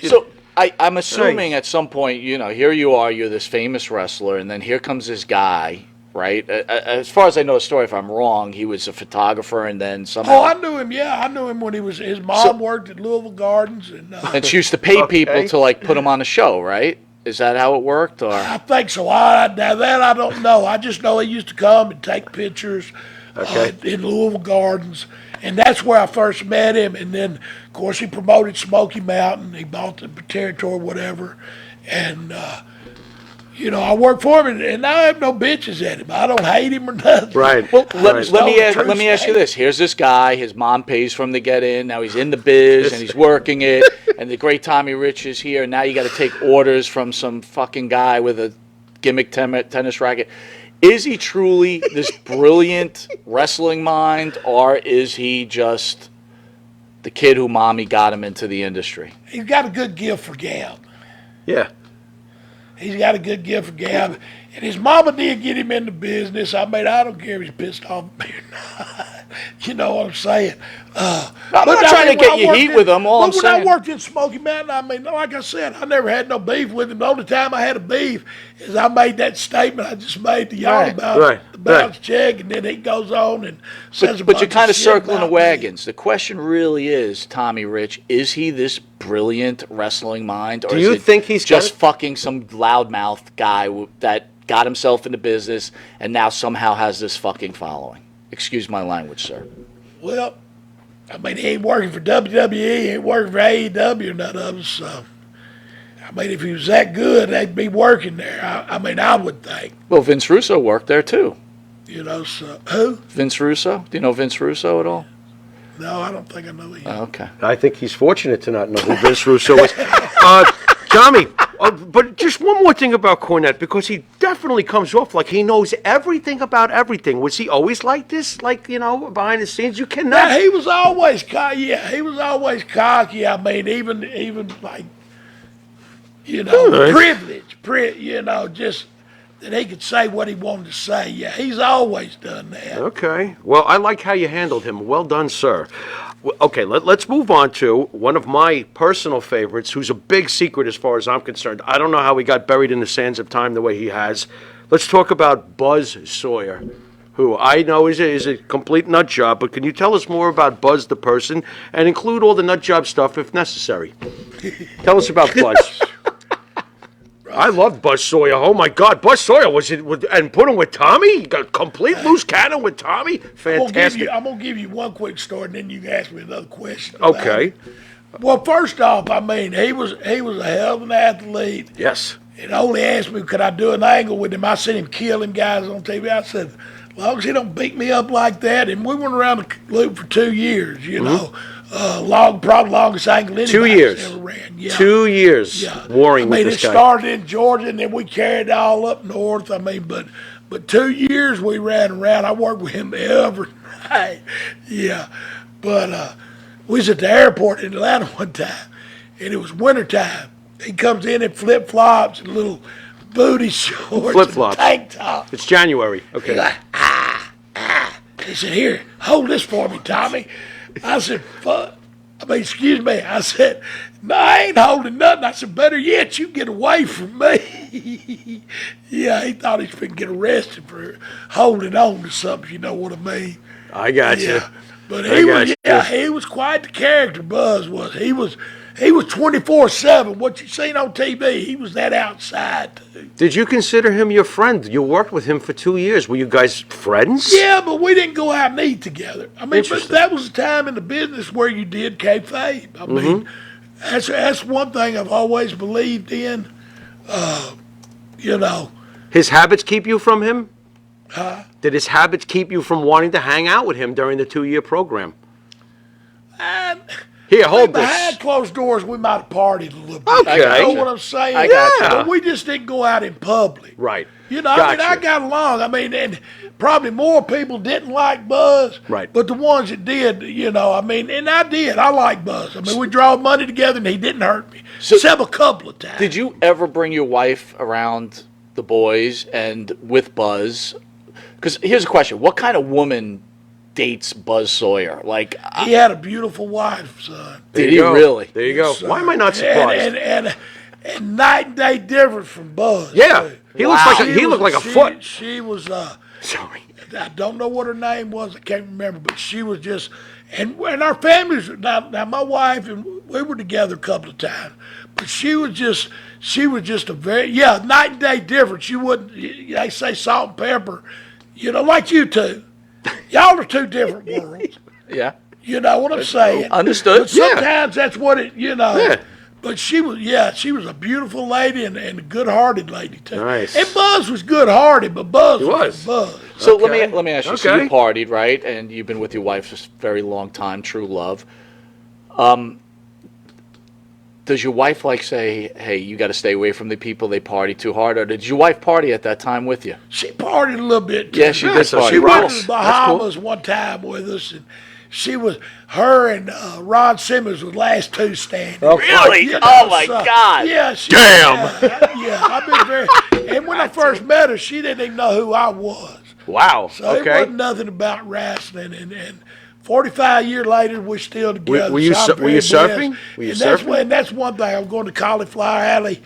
So I'm assuming at some point, here you are, you're this famous wrestler, and then here comes this guy, right? As far as I know the story, if I'm wrong, he was a photographer, and then somehow. Oh, I knew him. Yeah, I knew him when his mom worked at Louisville Gardens, and And she used to pay people Okay. to put him on a show, right? Is that how it worked, or? I think so. Now that I don't know. I just know he used to come and take pictures in Louisville Gardens, and that's where I first met him. And then, of course, he promoted Smoky Mountain. He bought the territory, whatever, and I worked for him, and I have no bitches at him. I don't hate him or nothing. Right. Well, Right. let me ask you this. Here's this guy. His mom pays for him to get in. Now he's in the biz and he's working it. And the great Tommy Rich is here. And now you got to take orders from some fucking guy with a gimmick tennis racket. Is he truly this brilliant wrestling mind, or is he just the kid who mommy got him into the industry? He's got a good gift for gab. Yeah. He's got a good gift for gab. And his mama did get him into business. I mean, I don't care if he's pissed off at me or not. You know what I'm saying? I'm not trying to get you heat with him. All I'm But when saying. I worked in Smoky Mountain, I mean, like I said, I never had no beef with him. The only time I had a beef is I made that statement I just made to y'all Right, about the bounce check, and then he goes on and says a But bunch you're kind of shit circling the about me. wagons. The question really is, Tommy Rich, is he this brilliant wrestling mind, or Do is you it think he's just got it? fucking some loudmouth guy that got himself into business and now somehow has this fucking following? Excuse my language, sir. Well, I mean, he ain't working for WWE, he ain't working for AEW or none of them, so. I mean, if he was that good, they'd be working there. I mean, I would think, Well, Vince Russo worked there too. so. Who? Vince Russo? Do you know Vince Russo at all? No, I don't think I know him. Oh, okay. I think he's fortunate to not know who Vince Russo is. Tommy, but just one more thing about Cornette, because he definitely comes off like he knows everything about everything. Was he always like this, behind the scenes? You cannot. Yeah, he was always cocky. Yeah, he was always cocky. I mean, even like, Right. privilege, just that he could say what he wanted to say. Yeah, he's always done that. Okay. Well, I like how you handled him. Well done, sir. Okay, let's move on to one of my personal favorites, who's a big secret as far as I'm concerned. I don't know how he got buried in the sands of time the way he has. Let's talk about Buzz Sawyer. who I know is a complete nut job, but can you tell us more about Buzz the person and include all the nut job stuff if necessary? Tell us about Buzz. I love Buzz Sawyer. Oh my God, Buzz Sawyer and put him with Tommy. He got complete loose cannon with Tommy. Fantastic. I'm gonna give you one quick story, and then you can ask me another question. about Okay. it. Well, first off, I mean, he was a hell of an athlete. Yes. And only asked me, could I do an angle with him? I seen him killing guys on TV. I said, as long as he don't beat me up like that. And we went around the loop for 2 years, you know. Probably longest angle anybody's 2 years. ever ran. Yeah. 2 years warring with this it guy. started in Georgia, and then we carried it all up north. I mean, but 2 years we ran around. I worked with him every night. Yeah. But we was at the airport in Atlanta one time, and it was wintertime. He comes in flip-flops and little booty shorts Flip-flops. and tank top. It's January. Okay. He's like, He said, here, hold this for me, Tommy. I said, fuck. Excuse me. I said, no, I ain't holding nothing. I said, better yet, you get away from me. Yeah, he thought he was going to get arrested for holding on to something, you know what I mean? I got you. Yeah. But he was quite the character, Buzz was. He was 24/7. What you seen on TV, he was that outside too. Did you consider him your friend? You worked with him for 2 years. Were you guys friends? Yeah, but we didn't go out and eat together. I mean, but Interesting. that was a time in the business where you did kayfabe. I mean, that's one thing I've always believed in. You know. His habits keep you from him? Huh? Did his habits keep you from wanting to hang out with him during the 2-year program? Here, hold Behind this. closed doors, we might have partied a little bit. Okay. You know what I'm saying? I got you. But we just didn't go out in public. Right. You know, I Gotcha. got along. I mean, and probably more people didn't like Buzz. Right. But the ones that did, you know, I mean, and I did. I like Buzz. I mean, we draw money together, and he didn't hurt me. Except a couple of times. Did you ever bring your wife around the boys and with Buzz? Because here's a question: what kind of woman dates Buzz Sawyer? Like, He had a beautiful wife, son. did There he you go. really? There you go. Son. Why am I not surprised? And night and day difference from Buzz. Yeah. too. He looks like he looked like a foot. She was. Sorry. I don't know what her name was. I can't remember, but she was just, and our families. Now my wife and we were together a couple of times, but she was just a very night and day difference. You wouldn't. They say salt and pepper, you know, like you two. Y'all are two different worlds. Yeah. You know what I'm saying? Understood. But sometimes that's what it. You know. Yeah. But she was a beautiful lady and a good-hearted lady too. Nice. And Buzz was good-hearted, but Buzz was. Buzz. So Okay. let me ask you. So Okay. you partied, right? And you've been with your wife for a very long time, true love. Does your wife like say, "Hey, you got to stay away from the people they party too hard," or did your wife party at that time with you? She partied a little bit. Too. Yeah, she did so party. she She went rocks. to the Bahamas one time with us, and her and Ron Simmons were the last two standing. Really? You know, Oh my God! Yeah. Damn. Yeah, I've been very. And when I first met her, she didn't even know who I was. Wow. So it Okay. wasn't nothing about wrestling. And 45 years later, we're still together. Were you so I'm were you very blessed. surfing? Were you And surfing? that's one thing. I'm going to Cauliflower Alley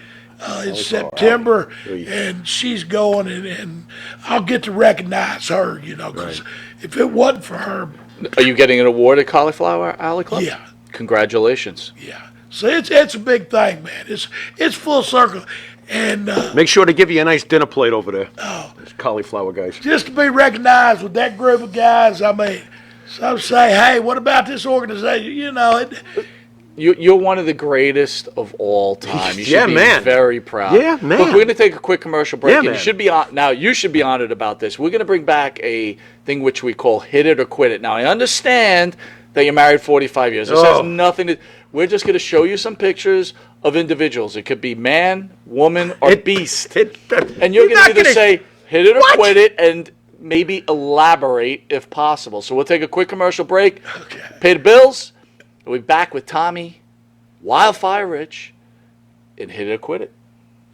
in September, and she's going, and I'll get to recognize her, you know, because if it wasn't for her, Are you getting an award at Cauliflower Alley Club? Yeah. Congratulations. yeah. So it's a big thing, man. It's full circle, and Make sure to give you a nice dinner plate over there. Oh. Those cauliflower guys. just to be recognized with that group of guys, I mean, some say, hey, what about this organization? You know, You're one of the greatest of all time. You should Yeah, be man. very proud. Yeah, man. Look, we're going to take a quick commercial break. Yeah, and man. you should be you should be honored about this. We're going to bring back a thing which we call hit it or quit it. Now, I understand that you're married 45 years. This has nothing to. We're just going to show you some pictures of individuals. It could be man, woman, or beast. And you're going to either say hit it or quit it, and maybe elaborate if possible. So we'll take a quick commercial break. Okay. Pay the bills. We'll be back with Tommy, Wildfire Rich, and Hit It or Quit It.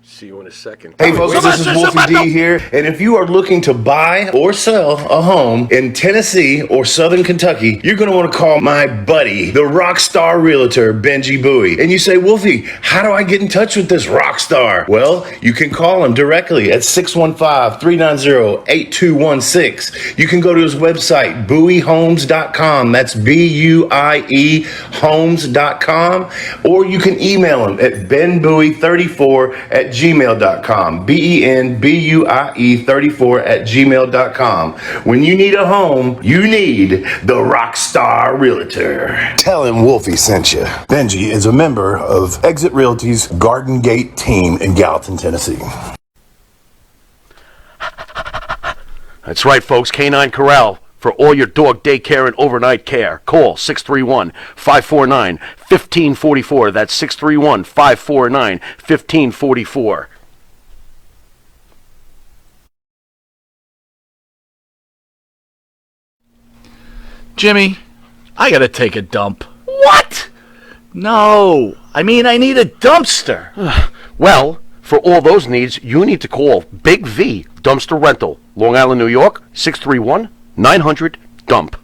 See you in a second. Hey folks, this is Wolfie D here, and if you are looking to buy or sell a home in Tennessee or Southern Kentucky, you're going to want to call my buddy, the rock star realtor, Benji Bowie. And you say, Wolfie, how do I get in touch with this rock star? Well, you can call him directly at 615-390-8216. You can go to his website, bowiehomes.com. That's B-U-I-E homes.com. Or you can email him at benbuie34@gmail.com. benbuie34@gmail.com. When you need a home, you need the Rockstar Realtor. Tell him Wolfie sent you. Benji is a member of Exit Realty's Garden Gate team in Gallatin, Tennessee. That's right, folks. Canine Corral for all your dog daycare and overnight care. Call 631-549-1544. That's 631-549-1544. Jimmy, I gotta take a dump. What? No, I mean I need a dumpster. Well, for all those needs, you need to call Big V Dumpster Rental, Long Island, New York, 631-900-DUMP.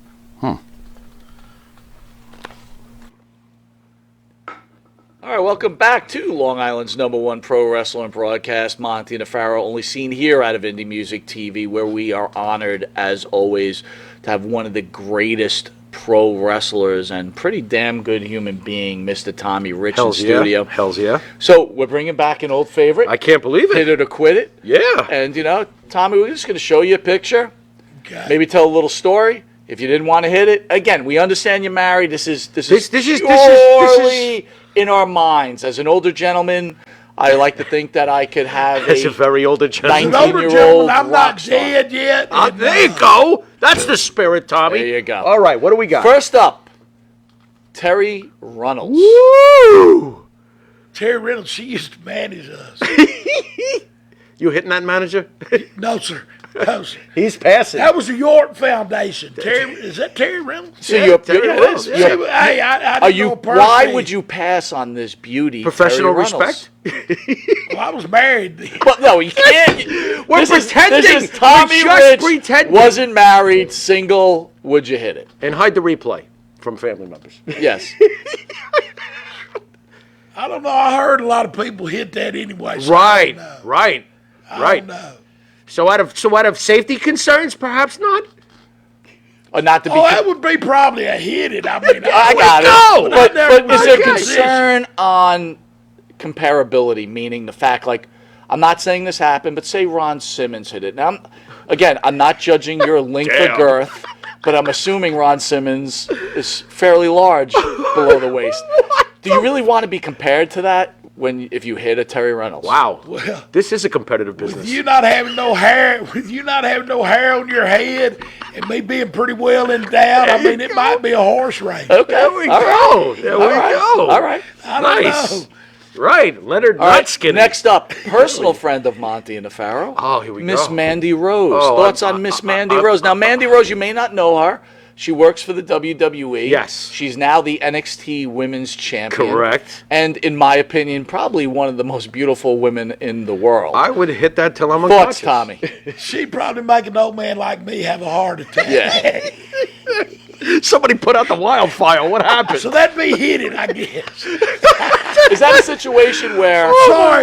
All right, welcome back to Long Island's #1 pro wrestling broadcast, Monty and the Pharaoh, only seen here out of Indie Music TV, where we are honored, as always, to have one of the greatest pro wrestlers and pretty damn good human being, Mr. Tommy Rich in studio. Hells yeah. So we're bringing back an old favorite. I can't believe Hit it. it or quit it. Yeah. And, Tommy, we're just going to show you a picture, maybe tell a little story. If you didn't want to hit it, again, we understand you're married. This is purely in our minds. As an older gentleman, I like to think that I could have It's a very older gentleman. 19-year-old I'm not rock star. dead yet. There you go. That's the spirit, Tommy. There you go. All right, what do we got? First up, Terry Runnels. Woo! Terry Reynolds, she used to manage us. You hitting that manager? No, sir. No, sir. He's passing. That was the York Foundation. Is that Terry Reynolds? So you're, Terry Runnels, you're- yeah. you're- Hey, I are didn't you? know her personally. Why would you pass on this beauty? Professional Terry Runnels? respect? Well, I was married then. But no, you can't. We're This pretending. is Tommy We're just Rich. pretending. Wasn't married, single. Would you hit it? And hide the replay from family members. Yes. I don't know. I heard a lot of people hit that anyway. So Right, I don't know. right, I right. don't know. So out of safety concerns, perhaps not. Or not to be. Oh, that would be probably a hit it. I mean, I got go. it. But I But never is there mind. concern on comparability? Meaning the fact, like, I'm not saying this happened, but say Ron Simmons hit it. Now, I'm not judging your length or Damn. girth, but I'm assuming Ron Simmons is fairly large below the waist. Do you really want to be compared to that if you hit a Terry Reynolds? Wow, Well, this is a competitive with business. you not having no hair, on your head, and me being pretty well endowed, I mean, it might be a horse race. Okay. There we All right. go. There we All right. go. All right. I don't Nice. know. Right, Leonard All right. Nutskin. Next up, personal friend of Monty and the Pharaoh. Oh, here we Miss go. Mandy Rose. Oh, Thoughts on Miss Mandy Rose? Now, Mandy Rose, you may not know her. She works for the WWE. Yes. She's now the NXT Women's Champion. Correct. And in my opinion, probably one of the most beautiful women in the world. I would hit that till I'm Thoughts, unconscious. Tommy? She'd probably make an old man like me have a heart attack. Yeah. Somebody put out the wildfire. What happened? So that'd be hit it, I guess. Is that a situation where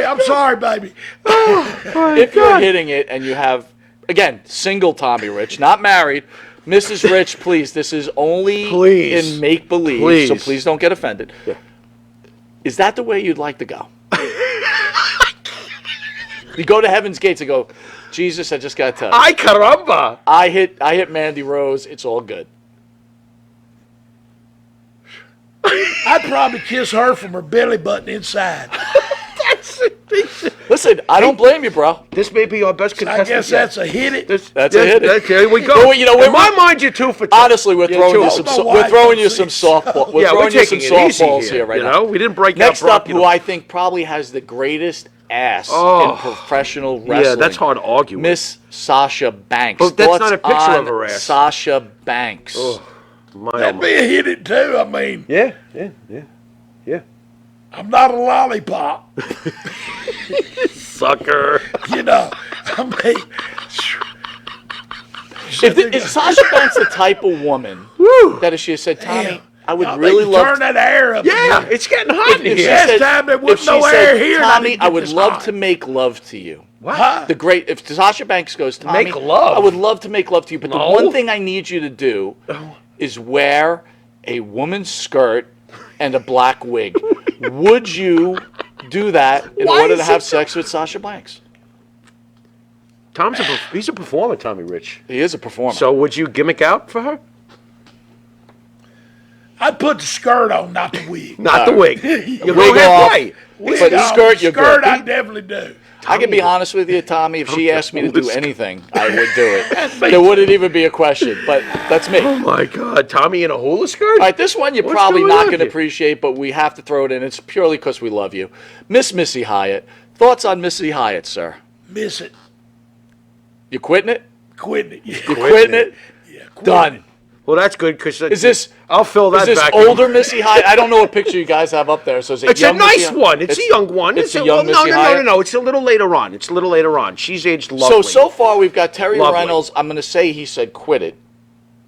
I'm sorry, baby. if you're hitting it and you have, again, single Tommy Rich, not married, Mrs. Rich, please, this is only Please. in make-believe, Please. so please don't get offended. Yeah. Is that the way you'd like to go? You go to Heaven's Gates and go, Jesus, I just got to tell you. Ay caramba! I hit Mandy Rose, it's all good. I'd probably kiss her from her belly button inside. Listen, I don't blame you, bro. This may be our best I contestant. guess yet. that's a hit it. That's a hit it. Here we go. Well, you know, in my mind, you're 2 for 2. Honestly, we're You're throwing 2 you for some 2. know we're why throwing I you don't some see- softball. We're Yeah, throwing we're you some taking it easy softballs here, here right you now. know? We didn't break Next out Brock, up, you who know. I think probably has the greatest ass Oh. in professional wrestling. Yeah, that's hard to argue with. Miss Sasha Banks. But that's Thoughts not a picture on of her ass. Sasha Banks. Oh, my That'd be a hit it too. I mean, Yeah. I'm not a lollipop. Sucker. You know, I mean, Is Sasha Banks the type of woman that if she had said, Tommy, damn, I would y'all really need to love turn that air up. Yeah, again. it's getting hot in if she here. Last said- time there if was she no said, air here, and I Tommy, didn't I get would this love hot. to make love to you. Huh? If Sasha Banks goes, Tommy, Make love? I would love to make love to you, but No. the one thing I need you to do is wear a woman's skirt and a black wig. Would you do that in Why order is to have it- sex with Sasha Banks? He's a performer, Tommy Rich. He is a performer. So would you gimmick out for her? I'd put the skirt on, not the wig. Not the wig. You go Wig off. halfway. But Wig the on. skirt, you're skirt, good. I definitely do. I can be honest with you, Tommy. If she asked me to do Listen. anything, I would do it. There wouldn't even be a question. But that's me. Oh my God, Tommy in a hula skirt? All right, this one you're What's probably going not on going to here? appreciate, but we have to throw it in. It's purely because we love you. Miss Missy Hyatt. Thoughts on Missy Hyatt, sir? Miss it. You quitting it? Quitting it. Yeah. You quitting it? Yeah, quitting Done. it. Well, that's good because Is this I'll fill that is this back. older Missy Hyatt? I don't know what picture you guys have up there. So is it It's a young Missy nice Hyatt? one. It's a young one. It's a young no, Missy no, Hyatt? no. It's a little later on. It's a little later on. She's aged lovely. So far we've got Terry Lovely. Reynolds. I'm going to say he said quit it.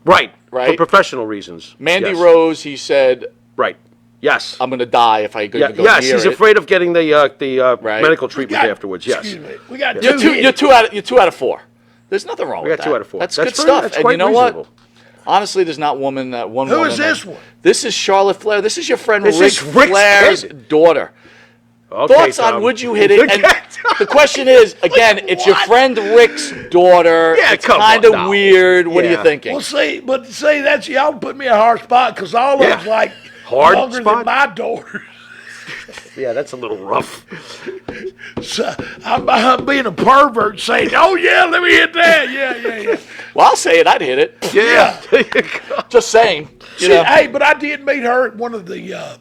right, Right. for professional reasons. Mandy Yes. Rose. He said Right. Yes. I'm going to die if I go, Yeah, go yes, near he's it. afraid of getting the Right. medical treatment got- afterwards. Yes. Excuse me. We got You're two. two out of four. There's nothing wrong We with got that. 2 out of 4. That's good very- stuff. That's And quite you know reasonable. what? Honestly, there's not one woman Who woman is this that- one? This is Charlotte Flair. This is your friend This Ric is Ric Flair's kid. daughter. Okay, Thoughts on Tom. would you hit it? And the question is, again, it's your friend Rick's daughter. Yeah, it's come on, kind of no. weird. What are you Yeah. thinking? Well, see, that's y'all put me in a hard spot because all of Yeah. them's like Hard younger spot? than my daughters. Yeah, that's a little rough. So I'm being a pervert saying, "Oh yeah, let me hit that." Yeah. Well, I'll say it. I'd hit it. Yeah. Just saying. You See, know. hey, but I did meet her at one of the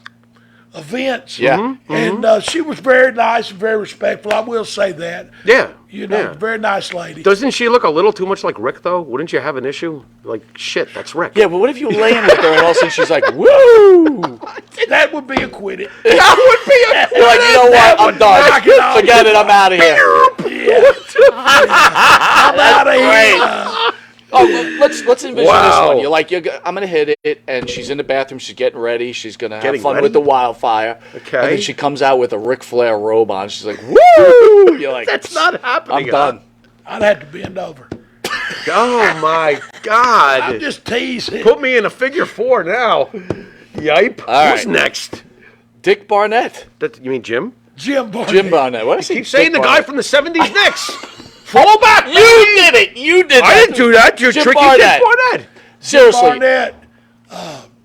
events. Yeah. And she was very nice and very respectful. I will say that. Yeah. You know, yeah. very nice lady. Doesn't she look a little too much like Rick, though? Wouldn't you have an issue? Like, shit, that's Rick. Yeah, but what if you were laying with her and all of a sudden she's like, woo! That would be acquitted. That would be You're like, you know what? I'm done. knock it off. Forget it. I'm out of here. I'm out of here. Oh, let's envision Wow. this one. You're like, I'm gonna hit it, and she's in the bathroom. She's getting ready. She's gonna have Getting fun ready? with the wildfire. Okay. And then she comes out with a Ric Flair robe on. She's like, woo! You're like, That's not happening. I'm done. I'd have to bend over. Oh, my God. I'm just teasing. Put me in a figure 4 now. Yipe. All Who's right. next? Dick Barnett. You mean Jim? Jim Barnett. Jim Barnett. What is he? Keep saying the guy from the 70s next. Fall back. You did it. You did that. I didn't do that. You're Jim tricky Barnett. Jim Barnett. Seriously. Barnett.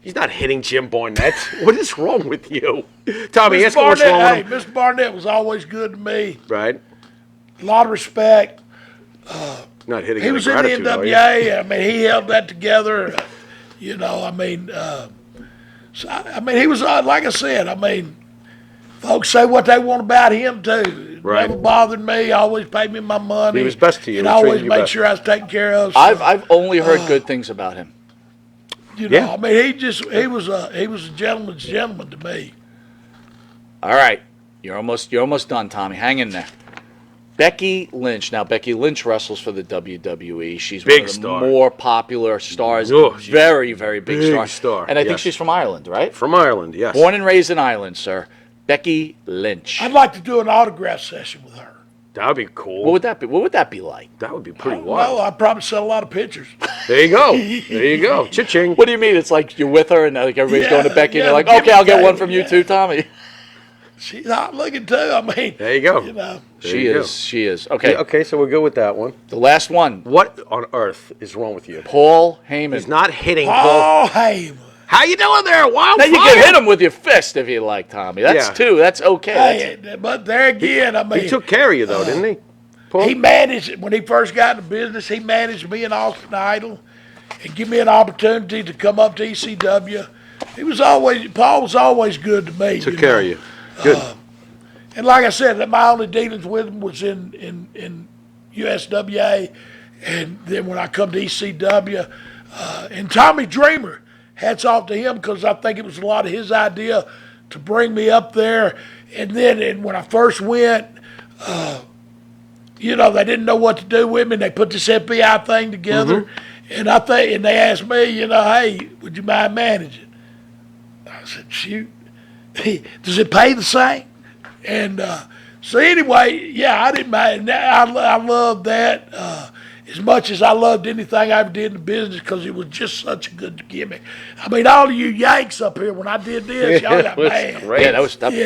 He's not hitting Jim Barnett. What is wrong with you? Tommy, Miss ask him what's Barnett, wrong hey, with him. Mr. Barnett was always good to me. Right? A lot of respect. Not hitting He him was in in the gratitude, are you? NWA. I mean, he held that together. You know, I mean, he was, like I said, I mean, folks say what they want about him, too. It Right. never bothered me. Always paid me my money. He was best to you. And He always treated you made best. sure I was taken care of. So, I've only heard good things about him. you know, Yeah. I mean, he was a gentleman's gentleman to me. All right, you're almost done, Tommy. Hang in there. Becky Lynch. Now, Becky Lynch wrestles for the WWE. She's Big one of the star. more popular stars. Oh, she's very, very big, big star, And I think yes. she's from Ireland, right? From Ireland, yes. Born and raised in Ireland, sir. Becky Lynch. I'd like to do an autograph session with her. That would be cool. What would that be? What would that be like? That would be pretty Well, wild. I'd probably sell a lot of pictures. There you go. There you go. Cha-ching. What do you mean? It's like you're with her and like everybody's Yeah, going to Becky and yeah, you're like, give okay, me I'll get that, one from you yeah. too, Tommy. She's not looking too. I mean, There you go. you know. There She you go. is. She is. Okay. Okay, so we'll go with that one. The last one. What on earth is wrong with you? Paul Heyman. He's not hitting Paul. Oh, hey. How you doing there, Wildfire? Now you can hit him with your fist if you like, Tommy. That's Yeah. two. That's okay. That's- Hey, but there again, I mean, He took care of you, though, didn't he? Paul? he managed, when he first got into business, he managed me and Austin Idol and give me an opportunity to come up to ECW. Paul was always good to me. Took care of you. Good. And like I said, my only dealings with him was in USWA. And then when I come to ECW, and Tommy Dreamer, hats off to him because I think it was a lot of his idea to bring me up there. And then when I first went, you know, they didn't know what to do with me. They put this FBI thing together, and and they asked me, you know, hey, would you mind managing? I said, shoot. Does it pay the same? And so anyway, yeah, I didn't mind. I loved that as much as I loved anything I ever did in the business because it was just such a good gimmick. I mean, all of you Yanks up here, when I did this, y'all got mad. Great. Yeah,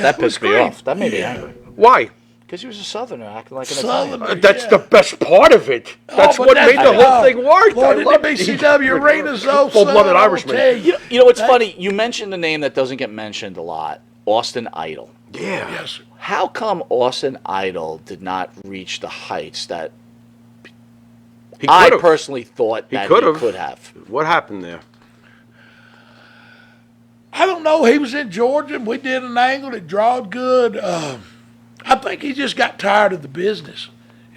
that pissed me great. off. That made me angry. Why? Because he was a Southerner acting like an Southern, Italian. That's the best part of it. That's but what that's- made the whole thing work. Lord, I in love the BCW arenas, though, full-blooded son, I will Irishman. tell you. You know what's funny? You mentioned the name that doesn't get mentioned a lot, Austin Idol. Yeah. Yes, sir. How come Austin Idol did not reach the heights that He I could've. personally thought that he could've. could have? What happened there? I don't know. He was in Georgia, and we did an angle that drawed good. I think he just got tired of the business,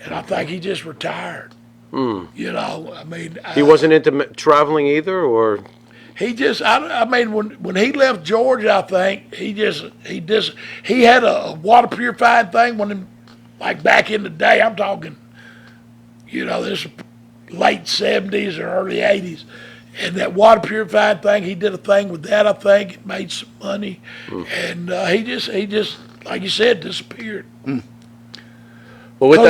and I think he just retired. You know, I mean, He wasn't into traveling either, or he just. I mean, when he left Georgia, I think he had a water purifying thing when, like back in the day. I'm talking, you know, this late '70s or early '80s. And that water purifying thing, he did a thing with that. I think it made some money, and he just, like you said, disappeared. Well, with Because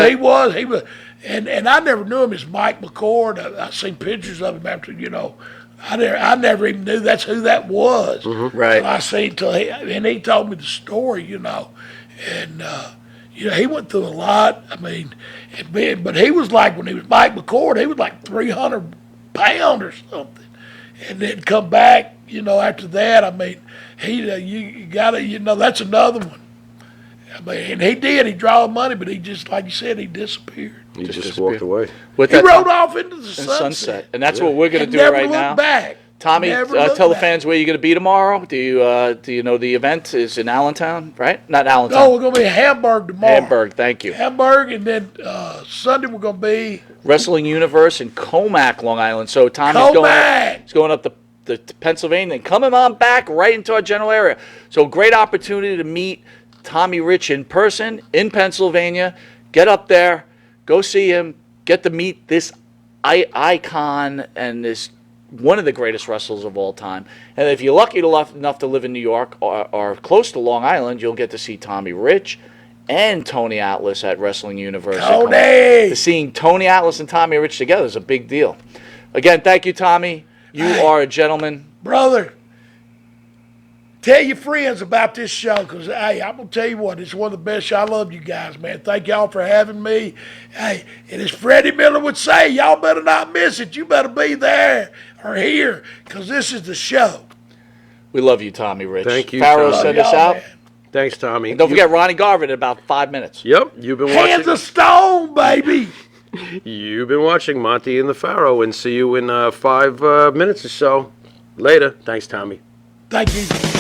that, he was, and I never knew him as Mike McCord. I seen pictures of him after, you know, I never even knew that's who that was. Right. Till I seen and he told me the story, you know, and you know he went through a lot. I mean, but he was like when he was Mike McCord, he was like 300 pound or something, and then come back, you know, after that. I mean, you gotta, you know, that's another one. I mean, and he did. He drawed money, but he just, like you said, he disappeared. he just disappeared. walked away. with He that rode off into the and sunset. and that's what we're going to And do never right looked now. back. Tommy, Never looked tell the back. fans where you're going to be tomorrow. Do you know the event is in Allentown, right? Not No, Allentown. we're going to be in Hamburg tomorrow. Hamburg. Thank you. Hamburg, and then Sunday we're going to be Wrestling Universe in Comac, Long Island. So Tommy's Comac. going up to Pennsylvania and coming on back right into our general area. So great opportunity to meet Tommy Rich in person in Pennsylvania. Get up there, go see him, get to meet this icon and this one of the greatest wrestlers of all time. And if you're lucky enough to live in New York or close to Long Island, you'll get to see Tommy Rich and Tony Atlas at Wrestling University. Tony! Seeing Tony Atlas and Tommy Rich together is a big deal. Again, thank you, Tommy. You are a gentleman. Brother, tell your friends about this show, because, hey, I'm going to tell you what, it's one of the best shows. I love you guys, man. Thank y'all for having me. Hey, and as Freddie Miller would say, y'all better not miss it. You better be there or here, because this is the show. We love you, Tommy Rich. Thank you, Pharaoh, Tommy. send us Y'all, out. man. Thanks, Tommy. And don't forget Ronnie Garvin in about 5 minutes. Yep, you've been Hands watching. of stone, baby. You've been watching Monty and the Pharaoh, and see you in 5 minutes or so. Later. Thanks, Tommy. Thank you.